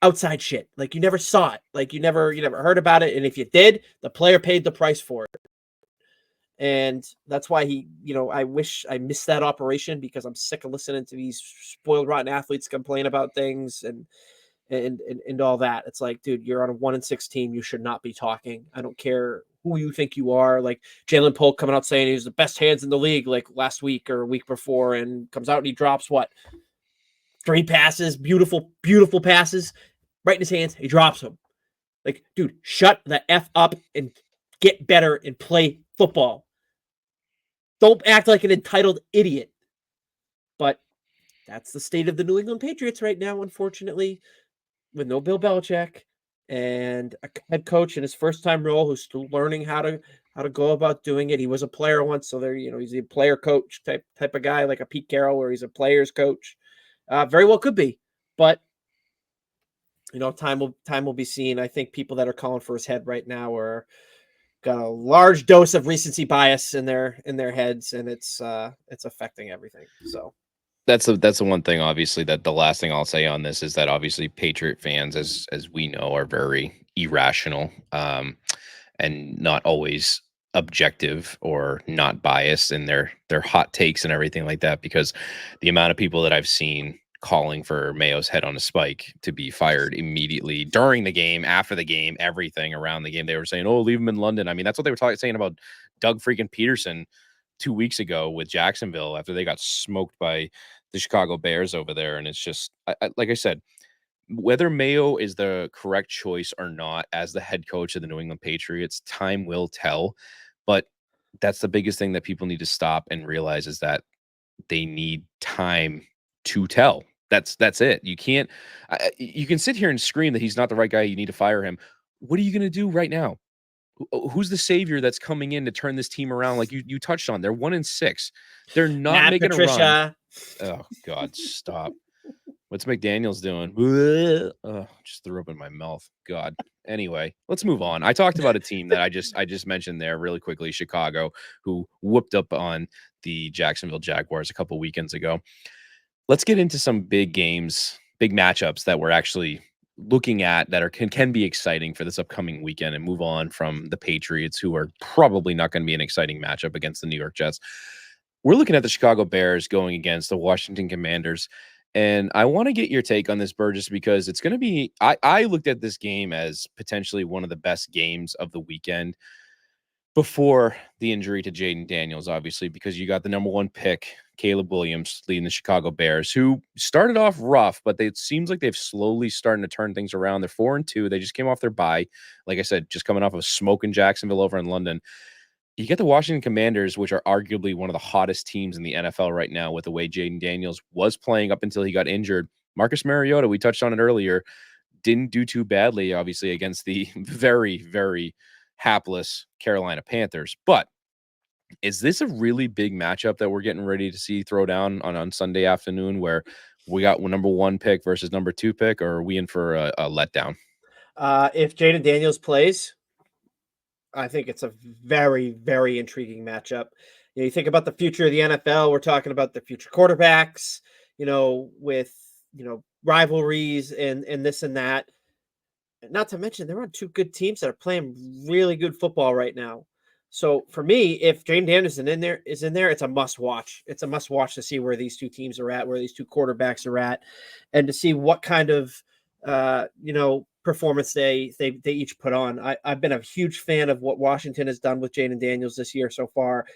outside shit. Like you never saw it. Like you never heard about it. And if you did, the player paid the price for it. And that's why I wish I missed that operation, because I'm sick of listening to these spoiled rotten athletes complain about things and all that. It's like, dude, you're on a 1-6 team. You should not be talking. I don't care who you think you are. Like Jalen Polk coming out saying he was the best hands in the league like last week or a week before, and comes out and he drops what? 3 passes, beautiful, beautiful passes right in his hands. He drops them. Like, dude, shut the F up and get better and play football. Don't act like an entitled idiot. But that's the state of the New England Patriots right now, unfortunately, with no Bill Belichick and a head coach in his first time role who's still learning how to go about doing it. He was a player once, so he's a player coach type of guy, like a Pete Carroll, where he's a player's coach. Very well could be, but time will be seen. I think people that are calling for his head right now are got a large dose of recency bias in their heads, and it's affecting everything. So That's the one thing, obviously, that the last thing I'll say on this is that obviously Patriot fans, as we know, are very irrational, and not always objective or not biased in their hot takes and everything like that. Because the amount of people that I've seen calling for Mayo's head on a spike to be fired immediately during the game, after the game, everything around the game, they were saying, "Oh, leave him in London." I mean, that's what they were saying about Doug freaking Peterson 2 weeks ago with Jacksonville after they got smoked by the Chicago Bears over there. And it's just, like I said, whether Mayo is the correct choice or not as the head coach of the New England Patriots, time will tell. But that's the biggest thing that people need to stop and realize, is that they need time to tell. That's it. You can't. You can sit here and scream that he's not the right guy. You need to fire him. What are you going to do right now? Who's the savior that's coming in to turn this team around? Like you touched on, they're 1-6. They're not Matt making a run. Patricia. Oh God, stop. What's McDaniels doing? Just threw up in my mouth. God. Anyway, let's move on. I talked about a team that I just mentioned there really quickly, Chicago, who whooped up on the Jacksonville Jaguars a couple weekends ago. Let's get into some big games, big matchups that we're actually looking at that can be exciting for this upcoming weekend, and move on from the Patriots, who are probably not going to be an exciting matchup against the New York Jets. We're looking at the Chicago Bears going against the Washington Commanders. And I want to get your take on this, Burgess, because it's going to be, I looked at this game as potentially one of the best games of the weekend before the injury to Jaden Daniels, obviously, because you got the number 1 pick, Caleb Williams, leading the Chicago Bears, who started off rough, but it seems like they've slowly starting to turn things around. They're 4-2. They just came off their bye. Like I said, just coming off of smoke in Jacksonville over in London. You get the Washington Commanders, which are arguably one of the hottest teams in the NFL right now, with the way Jaden Daniels was playing up until he got injured. Marcus Mariota, we touched on it earlier, didn't do too badly, obviously, against the very, very hapless Carolina Panthers. But is this a really big matchup that we're getting ready to see throw down on Sunday afternoon, where we got number 1 pick versus number 2 pick, or are we in for a letdown? If Jaden Daniels plays, I think it's a very, very intriguing matchup. You think about the future of the NFL. We're talking about the future quarterbacks, with rivalries and this and that. Not to mention, they're on 2 good teams that are playing really good football right now. So for me, if Jaden Daniels is in there, it's a must watch. It's a must watch to see where these 2 teams are at, where these 2 quarterbacks are at, and to see what kind of performance they each put on. I've been a huge fan of what Washington has done with Jaden Daniels this year so far.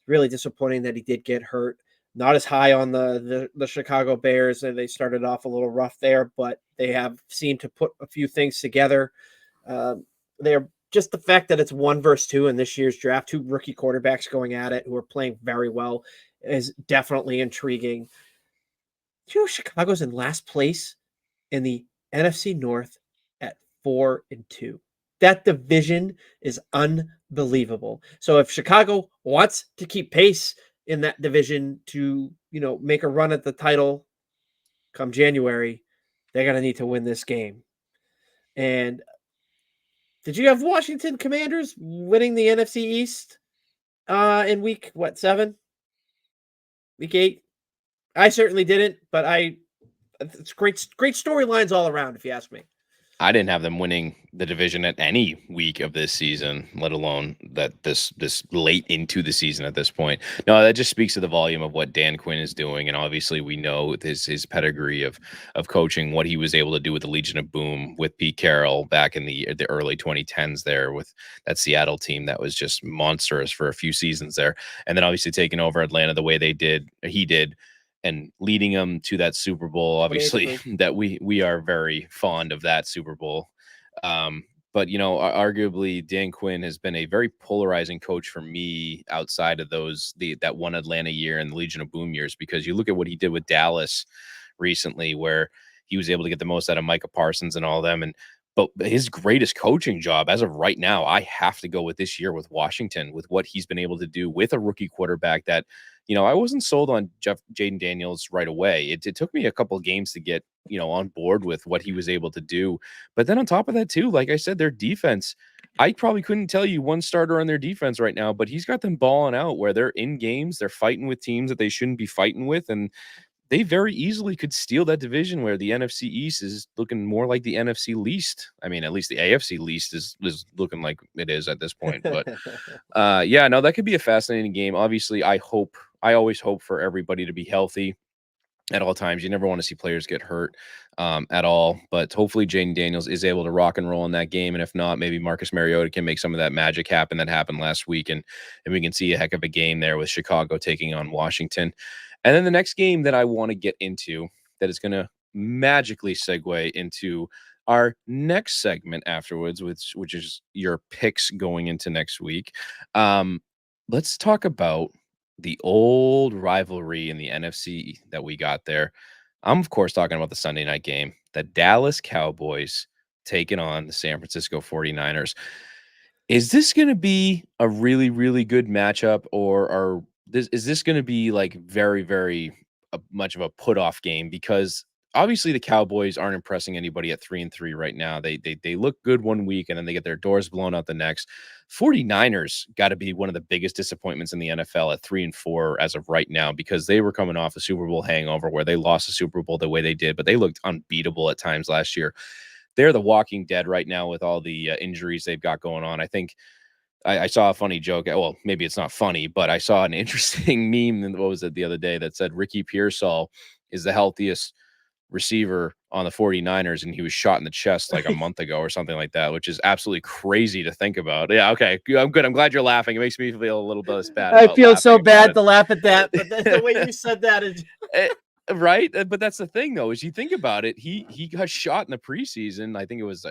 Really disappointing that he did get hurt. Not as high on the Chicago Bears, and they started off a little rough there, but they have seemed to put a few things together. They're just the fact that it's 1 versus 2 in this year's draft, 2 rookie quarterbacks going at it who are playing very well, is definitely intriguing. Chicago's in last place in the NFC North at 4-2. that division is unbelievable. So if Chicago wants to keep pace in that division to, make a run at the title come January, they're going to need to win this game. And did you have Washington Commanders winning the NFC East in week 7? Week 8? I certainly didn't, but it's great storylines all around, if you ask me. I didn't have them winning the division at any week of this season, let alone that this late into the season at this point. No, that just speaks to the volume of what Dan Quinn is doing, and obviously we know with his pedigree of coaching what he was able to do with the Legion of Boom with Pete Carroll back in the early 2010s there with that Seattle team that was just monstrous for a few seasons there, and then obviously taking over Atlanta the way he did. And leading them to that Super Bowl, obviously, that we are very fond of that Super Bowl. But arguably, Dan Quinn has been a very polarizing coach for me outside of that one Atlanta year and the Legion of Boom years, because you look at what he did with Dallas recently, where he was able to get the most out of Micah Parsons and all of them. But his greatest coaching job as of right now, I have to go with this year with Washington, with what he's been able to do with a rookie quarterback that, I wasn't sold on Jaden Daniels right away. It took me a couple of games to get, on board with what he was able to do. But then on top of that, too, like I said, their defense, I probably couldn't tell you one starter on their defense right now, but he's got them balling out where they're in games. They're fighting with teams that they shouldn't be fighting with. And they very easily could steal that division where the NFC East is looking more like the NFC least. I mean, at least the AFC least is looking like it is at this point. But yeah, no, that could be a fascinating game. Obviously, I always hope for everybody to be healthy at all times. You never want to see players get hurt at all. But hopefully Jaden Daniels is able to rock and roll in that game. And if not, maybe Marcus Mariota can make some of that magic happen that happened last week. And we can see a heck of a game there with Chicago taking on Washington. And then the next game that I want to get into that is going to magically segue into our next segment afterwards, which is your picks going into next week. Let's talk about the old rivalry in the NFC that we got there. I'm, of course, talking about the Sunday night game, the Dallas Cowboys taking on the San Francisco 49ers. Is this going to be a really, really good matchup, or is this going to be like very, very much of a put off game? Because obviously the Cowboys aren't impressing anybody at 3-3 right now. They look good one week and then they get their doors blown out the next. 49ers got to be one of the biggest disappointments in the NFL at 3-4 as of right now, because they were coming off a Super Bowl hangover where they lost the Super Bowl the way they did, but they looked unbeatable at times last year. They're the walking dead right now with all the injuries they've got going on. I think I saw a funny joke. Well, maybe it's not funny, but I saw an interesting meme. What was it the other day that said Ricky Pearsall is the healthiest receiver on the 49ers, and he was shot in the chest like a month ago or something like that, which is absolutely crazy to think about. Yeah, okay, I'm good. I'm glad you're laughing. It makes me feel a little bit bad. I feel so bad to laugh at that, but the way you said that is right. But that's the thing, though, is you think about it. He got shot in the preseason. I think it was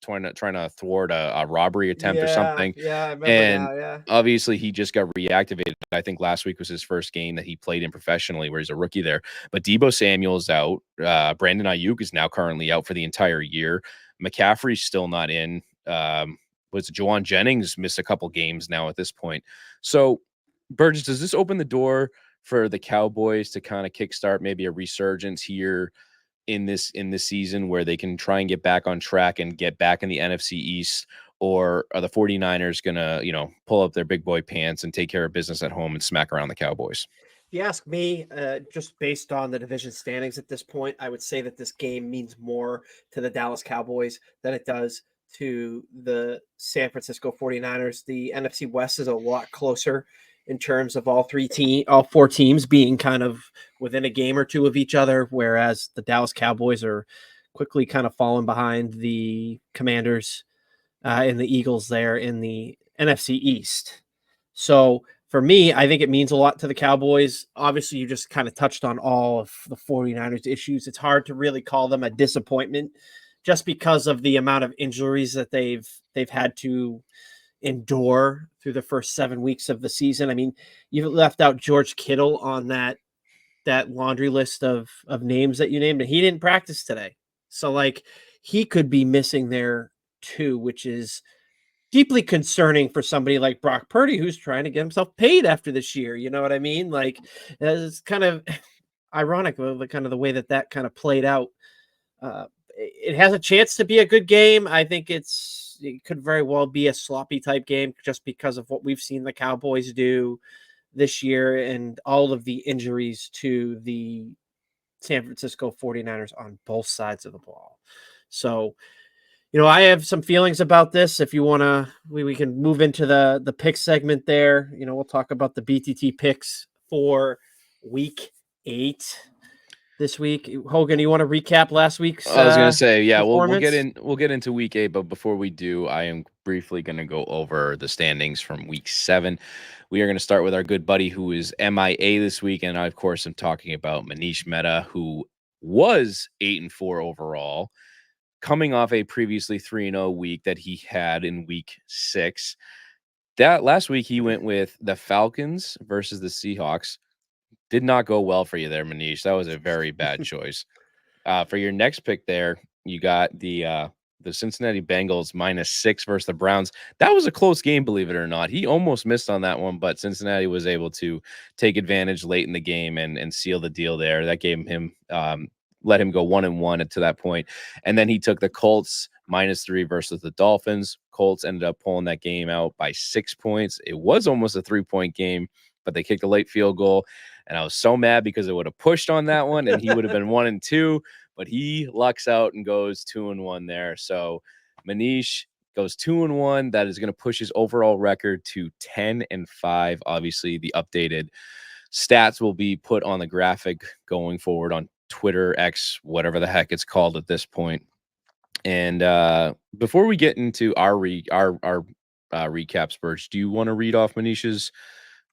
trying to thwart a robbery attempt or something. Yeah, I remember and now. Yeah, obviously he just got reactivated. I think last week was his first game that he played in professionally, where he's a rookie there. But Deebo Samuel's out. Brandon Ayuk is now currently out for the entire year. McCaffrey's still not in. Was Juwan Jennings missed a couple games now at this point. So, Burgess, does this open the door for the Cowboys to kind of kickstart maybe a resurgence here in this season where they can try and get back on track and get back in the NFC East? Or are the 49ers going to, pull up their big boy pants and take care of business at home and smack around the Cowboys? if you ask me, just based on the division standings at this point, I would say that this game means more to the Dallas Cowboys than it does to the San Francisco 49ers. The NFC West is a lot closer in terms of all four teams being kind of within a game or two of each other, whereas the Dallas Cowboys are quickly kind of falling behind the Commanders and the Eagles there in the NFC East. So for me, I think it means a lot to the Cowboys. Obviously, you just kind of touched on all of the 49ers issues. It's hard to really call them a disappointment just because of the amount of injuries that they've had to endure through the first 7 weeks of the season. I mean, you left out George Kittle on that laundry list of names that you named, and he didn't practice today. So like he could be missing their 2, which is deeply concerning for somebody like Brock Purdy, who's trying to get himself paid after this year. You know what I mean? Like, it's kind of ironic, kind of the way that kind of played out. It has a chance to be a good game. I think it could very well be a sloppy type game just because of what we've seen the Cowboys do this year and all of the injuries to the San Francisco 49ers on both sides of the ball. So, I have some feelings about this. If you want to, we can move into the pick segment there. We'll talk about the BTT picks for week 8 this week. Hogan, you want to recap last week's I was gonna say, yeah, we'll performance? get into week 8, but before we do, I am briefly gonna go over the standings from week 7. We are gonna start with our good buddy who is MIA this week, and I, of course, am talking about Manish Mehta, who was 8-4 overall, coming off a previously 3-0 week that he had in week 6. That last week he went with the Falcons versus the Seahawks. Did not go well for you there, Manish. That was a very bad choice. For your next pick there, you got the Cincinnati Bengals -6 versus the Browns. That was a close game, believe it or not. He almost missed on that one, but Cincinnati was able to take advantage late in the game and seal the deal there. That gave him let him go 1-1 to that point. And then he took the Colts -3 versus the Dolphins. Colts ended up pulling that game out by 6 points. It was almost a 3-point game, but they kicked a late field goal. And I was so mad because it would have pushed on that one and he would have been 1-2, but he lucks out and goes 2-1 there. So Manish goes 2-1. That is going to push his overall record to 10-5. Obviously, the updated stats will be put on the graphic going forward on Twitter, X, whatever the heck it's called at this point. And before we get into our recaps, Birch, do you want to read off Manish's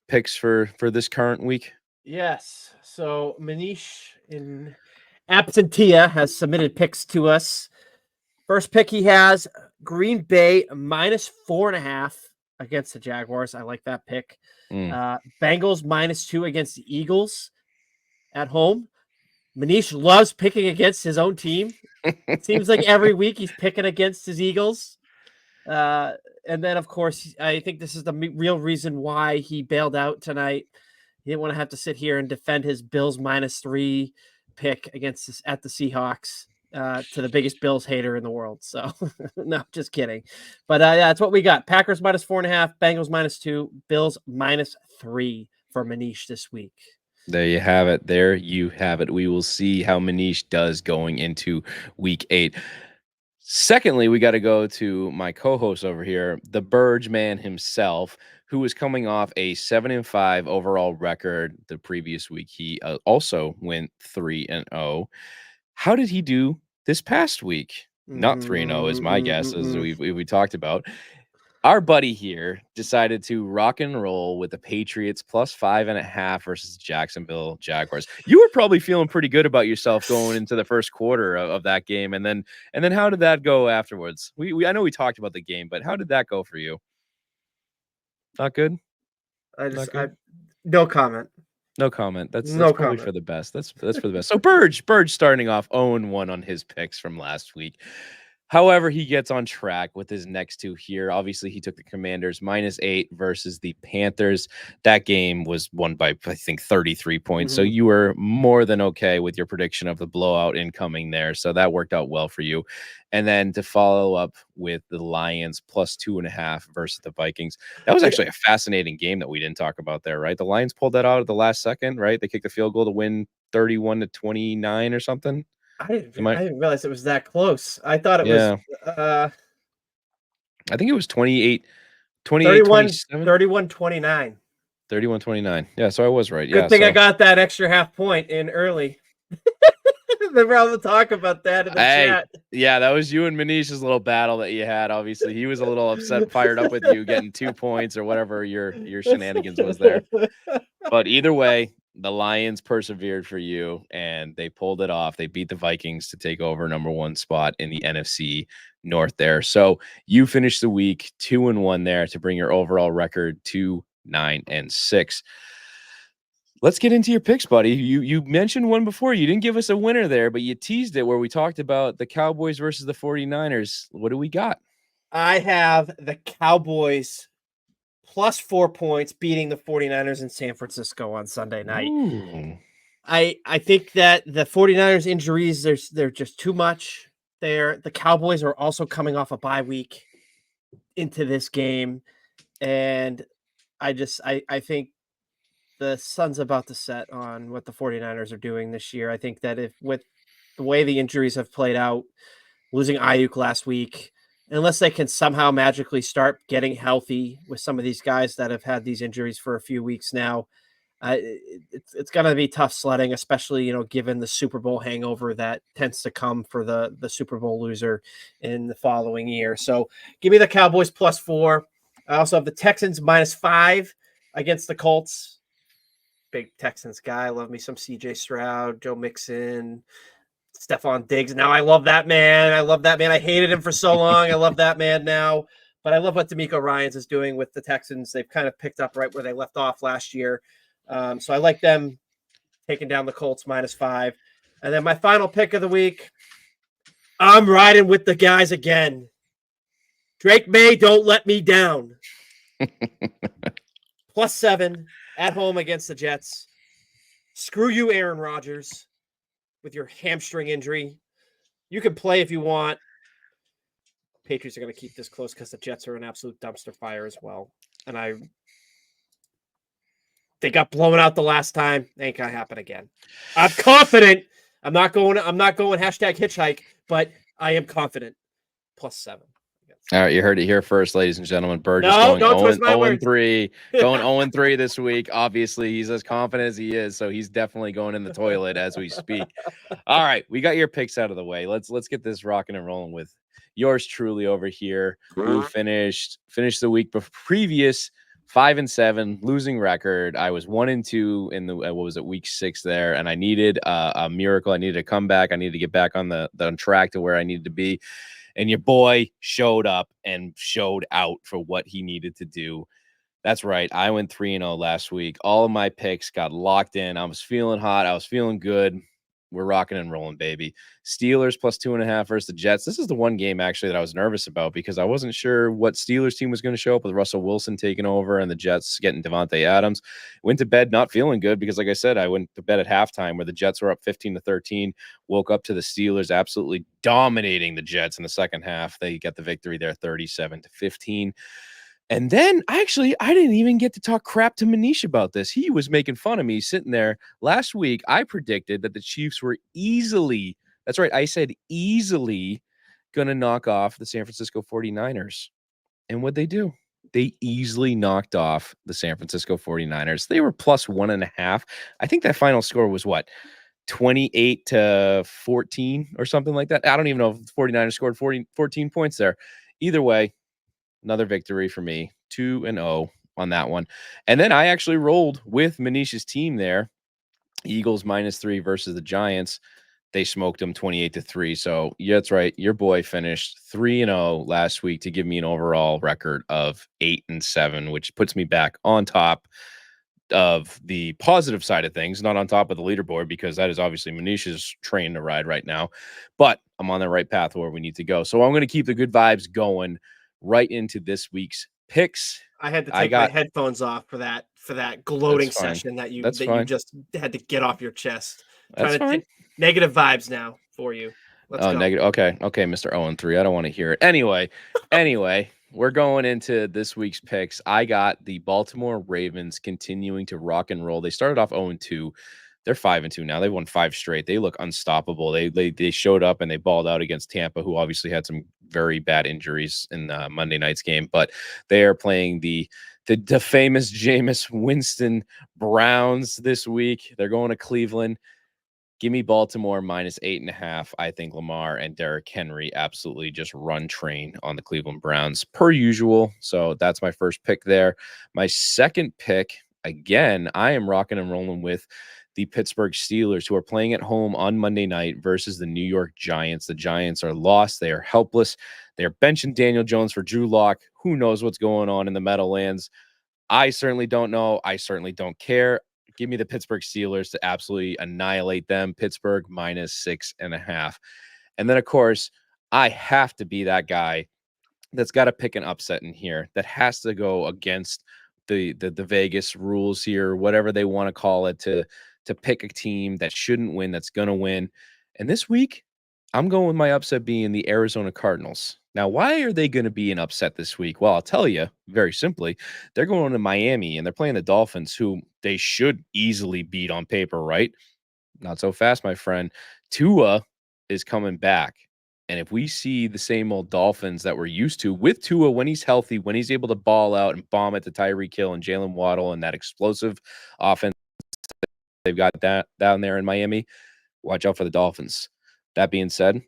picks for this current week? Yes. So Manish in Absentia has submitted picks to us. First pick he has Green Bay -4.5 against the Jaguars. I like that pick. Bengals -2 against the Eagles at home. Manish loves picking against his own team. It seems like every week he's picking against his Eagles. And then, of course, I think this is the real reason why he bailed out tonight. He didn't want to have to sit here and defend his Bills -3 pick at the Seahawks to the biggest Bills hater in the world. So, no, just kidding. But yeah, that's what we got. Packers -4.5, Bengals -2, Bills -3 for Manish this week. There you have it. There you have it. We will see how Manish does going into week 8. Secondly, we got to go to my co-host over here, the Burge man himself, who was coming off a 7-5 overall record the previous week. He also went 3-0. How did he do this past week? Not 3-0 is my guess, as we talked about. Our buddy here decided to rock and roll with the Patriots +5.5 versus Jacksonville Jaguars. You were probably feeling pretty good about yourself going into the first quarter of that game, and then how did that go afterwards? I know we talked about the game, but how did that go for you? Not good. No comment. No comment. That's no probably comment. for the best. That's for the best. So Burge starting off 0-1 on his picks from last week. However, he gets on track with his next two here. Obviously, he took the Commanders -8 versus the Panthers. That game was won by, I think, 33 points. So you were more than okay with your prediction of the blowout incoming there. So that worked out well for you. And then to follow up with the Lions +2.5 versus the Vikings. That was actually a fascinating game that we didn't talk about there, right? The Lions pulled that out at the last second, right? They kicked the field goal to win 31-29 or something. I didn't realize it was that close. I thought it Yeah. was I think it was 28, 31, 27, 31-29. 31-29. Yeah, so I was right. Good Yeah, thing I so got that extra half point in early. Remember, I'll talk about that in the chat. Yeah, that was you and Manish's little battle that you had. Obviously, he was a little upset, fired up with you getting 2 points or whatever your shenanigans was there. But either way, the Lions persevered for you and they pulled it off. They beat the Vikings to take over number 1 spot in the NFC North there. So you finished the week 2-1 there to bring your overall record to 9-6. Let's get into your picks, buddy. You mentioned one before. You didn't give us a winner there, but you teased it where we talked about the Cowboys versus the 49ers. What do we got? I have the Cowboys plus 4 points beating the 49ers in San Francisco on Sunday night. Ooh. I think that the 49ers injuries, they're just too much there. The Cowboys are also coming off a bye week into this game. And I think the sun's about to set on what the 49ers are doing this year. I think that if with the way the injuries have played out, losing Ayuk last week, unless they can somehow magically start getting healthy with some of these guys that have had these injuries for a few weeks now, it's going to be tough sledding, especially given the Super Bowl hangover that tends to come for the Super Bowl loser in the following year. So give me the Cowboys plus 4. I also have the Texans -5 against the Colts. Big Texans guy. I love me some CJ Stroud, Joe Mixon, Stephon Diggs. Now I love that man. I love that man. I hated him for so long. I love that man now. But I love what D'Amico Ryans is doing with the Texans. They've kind of picked up right where they left off last year. So I like them taking down the Colts -5. And then my final pick of the week, I'm riding with the guys again. Drake May, don't let me down. +7 at home against the Jets. Screw you, Aaron Rodgers, with your hamstring injury. You can play if you want. Patriots are going to keep this close because the Jets are an absolute dumpster fire as well. And they got blown out the last time. Ain't gonna happen again. I'm confident. I'm not going hashtag hitchhike, but I am confident. +7. All right, you heard it here first, ladies and gentlemen. Burgess No, going don't 0 twist my 0 words. 3, going 0 3 this week. Obviously, he's as confident as he is, so he's definitely going in the toilet as we speak. All right, we got your picks out of the way. Let's get this rocking and rolling with yours truly over here, who finished the week previous 5-7, losing record. I was 1-2 in the what was it, week 6 there, and I needed a miracle. I needed a comeback. I needed to get back on on track to where I needed to be. And your boy showed up and showed out for what he needed to do. That's right. I went 3-0 last week. All of my picks got locked in. I was feeling hot. I was feeling good. We're rocking and rolling, baby. Steelers +2.5 versus the Jets. This is the one game actually that I was nervous about because I wasn't sure what Steelers team was going to show up with Russell Wilson taking over and the Jets getting Devontae Adams. Went to bed not feeling good because, like I said, I went to bed at halftime where the Jets were up 15-13. Woke up to the Steelers absolutely dominating the Jets in the second half. They get the victory there, 37-15. And then I didn't even get to talk crap to Manish about this. He was making fun of me sitting there. Last week, I predicted that the Chiefs were easily, that's right, I said easily going to knock off the San Francisco 49ers. And what'd they do? They easily knocked off the San Francisco 49ers. They were +1.5. I think that final score was what? 28-14 or something like that. I don't even know if the 49ers scored 14 points there. Either way, another victory for me, 2-0 on that one. And then I actually rolled with Manish's team there. Eagles -3 versus the Giants. They smoked them 28-3. So yeah, that's right. Your boy finished 3-0 last week to give me an overall record of 8-7, which puts me back on top of the positive side of things, not on top of the leaderboard, because that is obviously Manish's train to ride right now. But I'm on the right path where we need to go. So I'm going to keep the good vibes going right into this week's picks. I had to take my headphones off for that gloating session that you just had to get off your chest. That's fine. Negative vibes now for you. Let's go. Negative. Okay, Mr. 0-3. I don't want to hear it. Anyway, we're going into this week's picks. I got the Baltimore Ravens continuing to rock and roll. They started off 0-2. They're 5-2 now. They've won 5 straight. They look unstoppable. They showed up and they balled out against Tampa, who obviously had some very bad injuries in Monday night's game. But they are playing the famous Jameis Winston Browns this week. They're going to Cleveland. Give me Baltimore -8.5. I think Lamar and Derrick Henry absolutely just run train on the Cleveland Browns per usual. So that's my first pick there. My second pick, again, I am rocking and rolling with the Pittsburgh Steelers, who are playing at home on Monday night versus the New York Giants. The Giants are lost. They are helpless. They are benching Daniel Jones for Drew Lock. Who knows what's going on in the Meadowlands? I certainly don't know. I certainly don't care. Give me the Pittsburgh Steelers to absolutely annihilate them. Pittsburgh -6.5. And then, of course, I have to be that guy that's got to pick an upset in here, that has to go against the Vegas rules here, whatever they want to call it, to pick a team that shouldn't win, that's going to win. And this week, I'm going with my upset being the Arizona Cardinals. Now, why are they going to be an upset this week? Well, I'll tell you very simply. They're going to Miami and they're playing the Dolphins, who they should easily beat on paper, right? Not so fast, my friend. Tua is coming back. And if we see the same old Dolphins that we're used to with Tua, when he's healthy, when he's able to ball out and bomb it to Tyreek Hill and Jalen Waddle and that explosive offense they've got that down there in Miami, watch out for the Dolphins. That being said,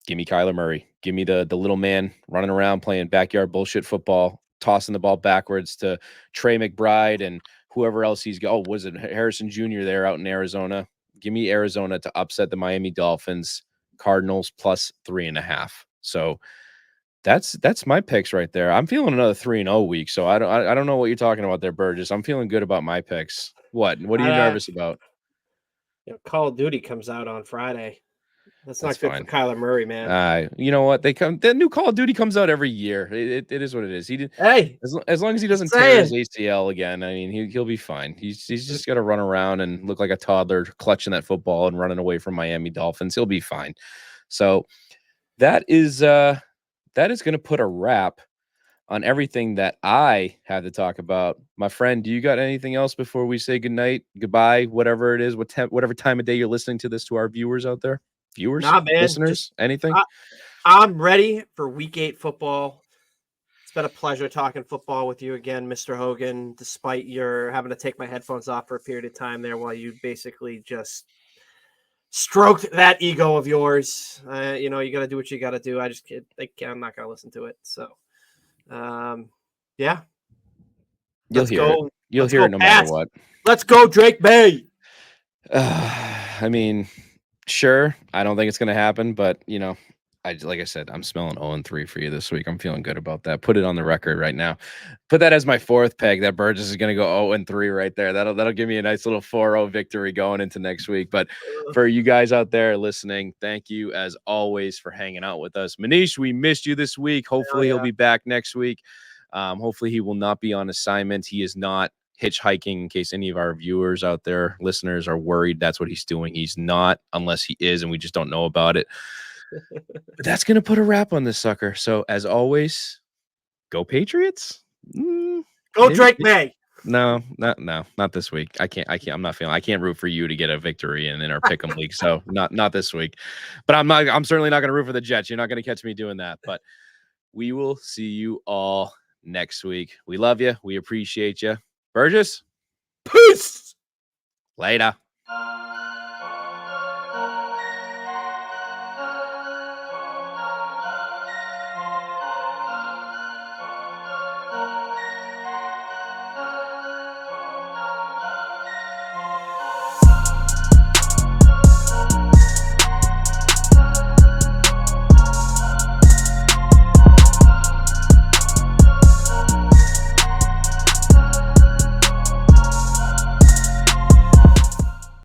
give me Kyler Murray. Give me the little man running around playing backyard bullshit football, tossing the ball backwards to Trey McBride and whoever else he's got. Oh, was it Harrison Jr. there out in Arizona? Give me Arizona to upset the Miami Dolphins. Cardinals plus 3.5. So that's my picks right there. I'm feeling another 3-0 week. So I don't know what you're talking about there, Burgess. I'm feeling good about my picks. What are you nervous about? Call of Duty comes out on Friday. That's not good fine. for Kyler Murray, man. You know what? The new Call of Duty comes out every year. It is what it is. He did. Hey, As long as he doesn't tear his ACL again, I mean, he'll be fine. He's just got to run around and look like a toddler clutching that football and running away from Miami Dolphins. He'll be fine. So that is going to put a wrap on everything that I had to talk about. My friend, do you got anything else before we say goodnight, goodbye, whatever it is, whatever time of day you're listening to this, to our viewers out there? Viewers, nah, man, listeners, anything? I'm ready for Week 8 football. It's been a pleasure talking football with you again, Mr. Hogan, despite your having to take my headphones off for a period of time there while you basically just stroked that ego of yours. You got to do what you got to do. I'm not going to listen to it. So, yeah. You'll hear it. You'll hear it no matter what. Let's go, Drake May. I mean, sure. I don't think it's going to happen, but like I said, I'm smelling 0-3 for you this week. I'm feeling good about that. Put it on the record right now. Put that as my fourth peg. That Burgess is going to go 0-3 right there. That'll give me a nice little 4-0 victory going into next week. But for you guys out there listening, thank you as always for hanging out with us. Manish, we missed you this week. Hopefully he'll be back next week. Hopefully he will not be on assignment. He is not hitchhiking, in case any of our viewers out there, listeners, are worried that's what he's doing. He's not, unless he is, and we just don't know about it. But that's going to put a wrap on this sucker. So as always, go Patriots. Go Drake May. No, not this week. I can't. I'm not feeling. I can't root for you to get a victory in our pick'em league. So not this week. But I'm certainly not going to root for the Jets. You're not going to catch me doing that. But we will see you all next week. We love you. We appreciate you. Burgess. Peace. Later.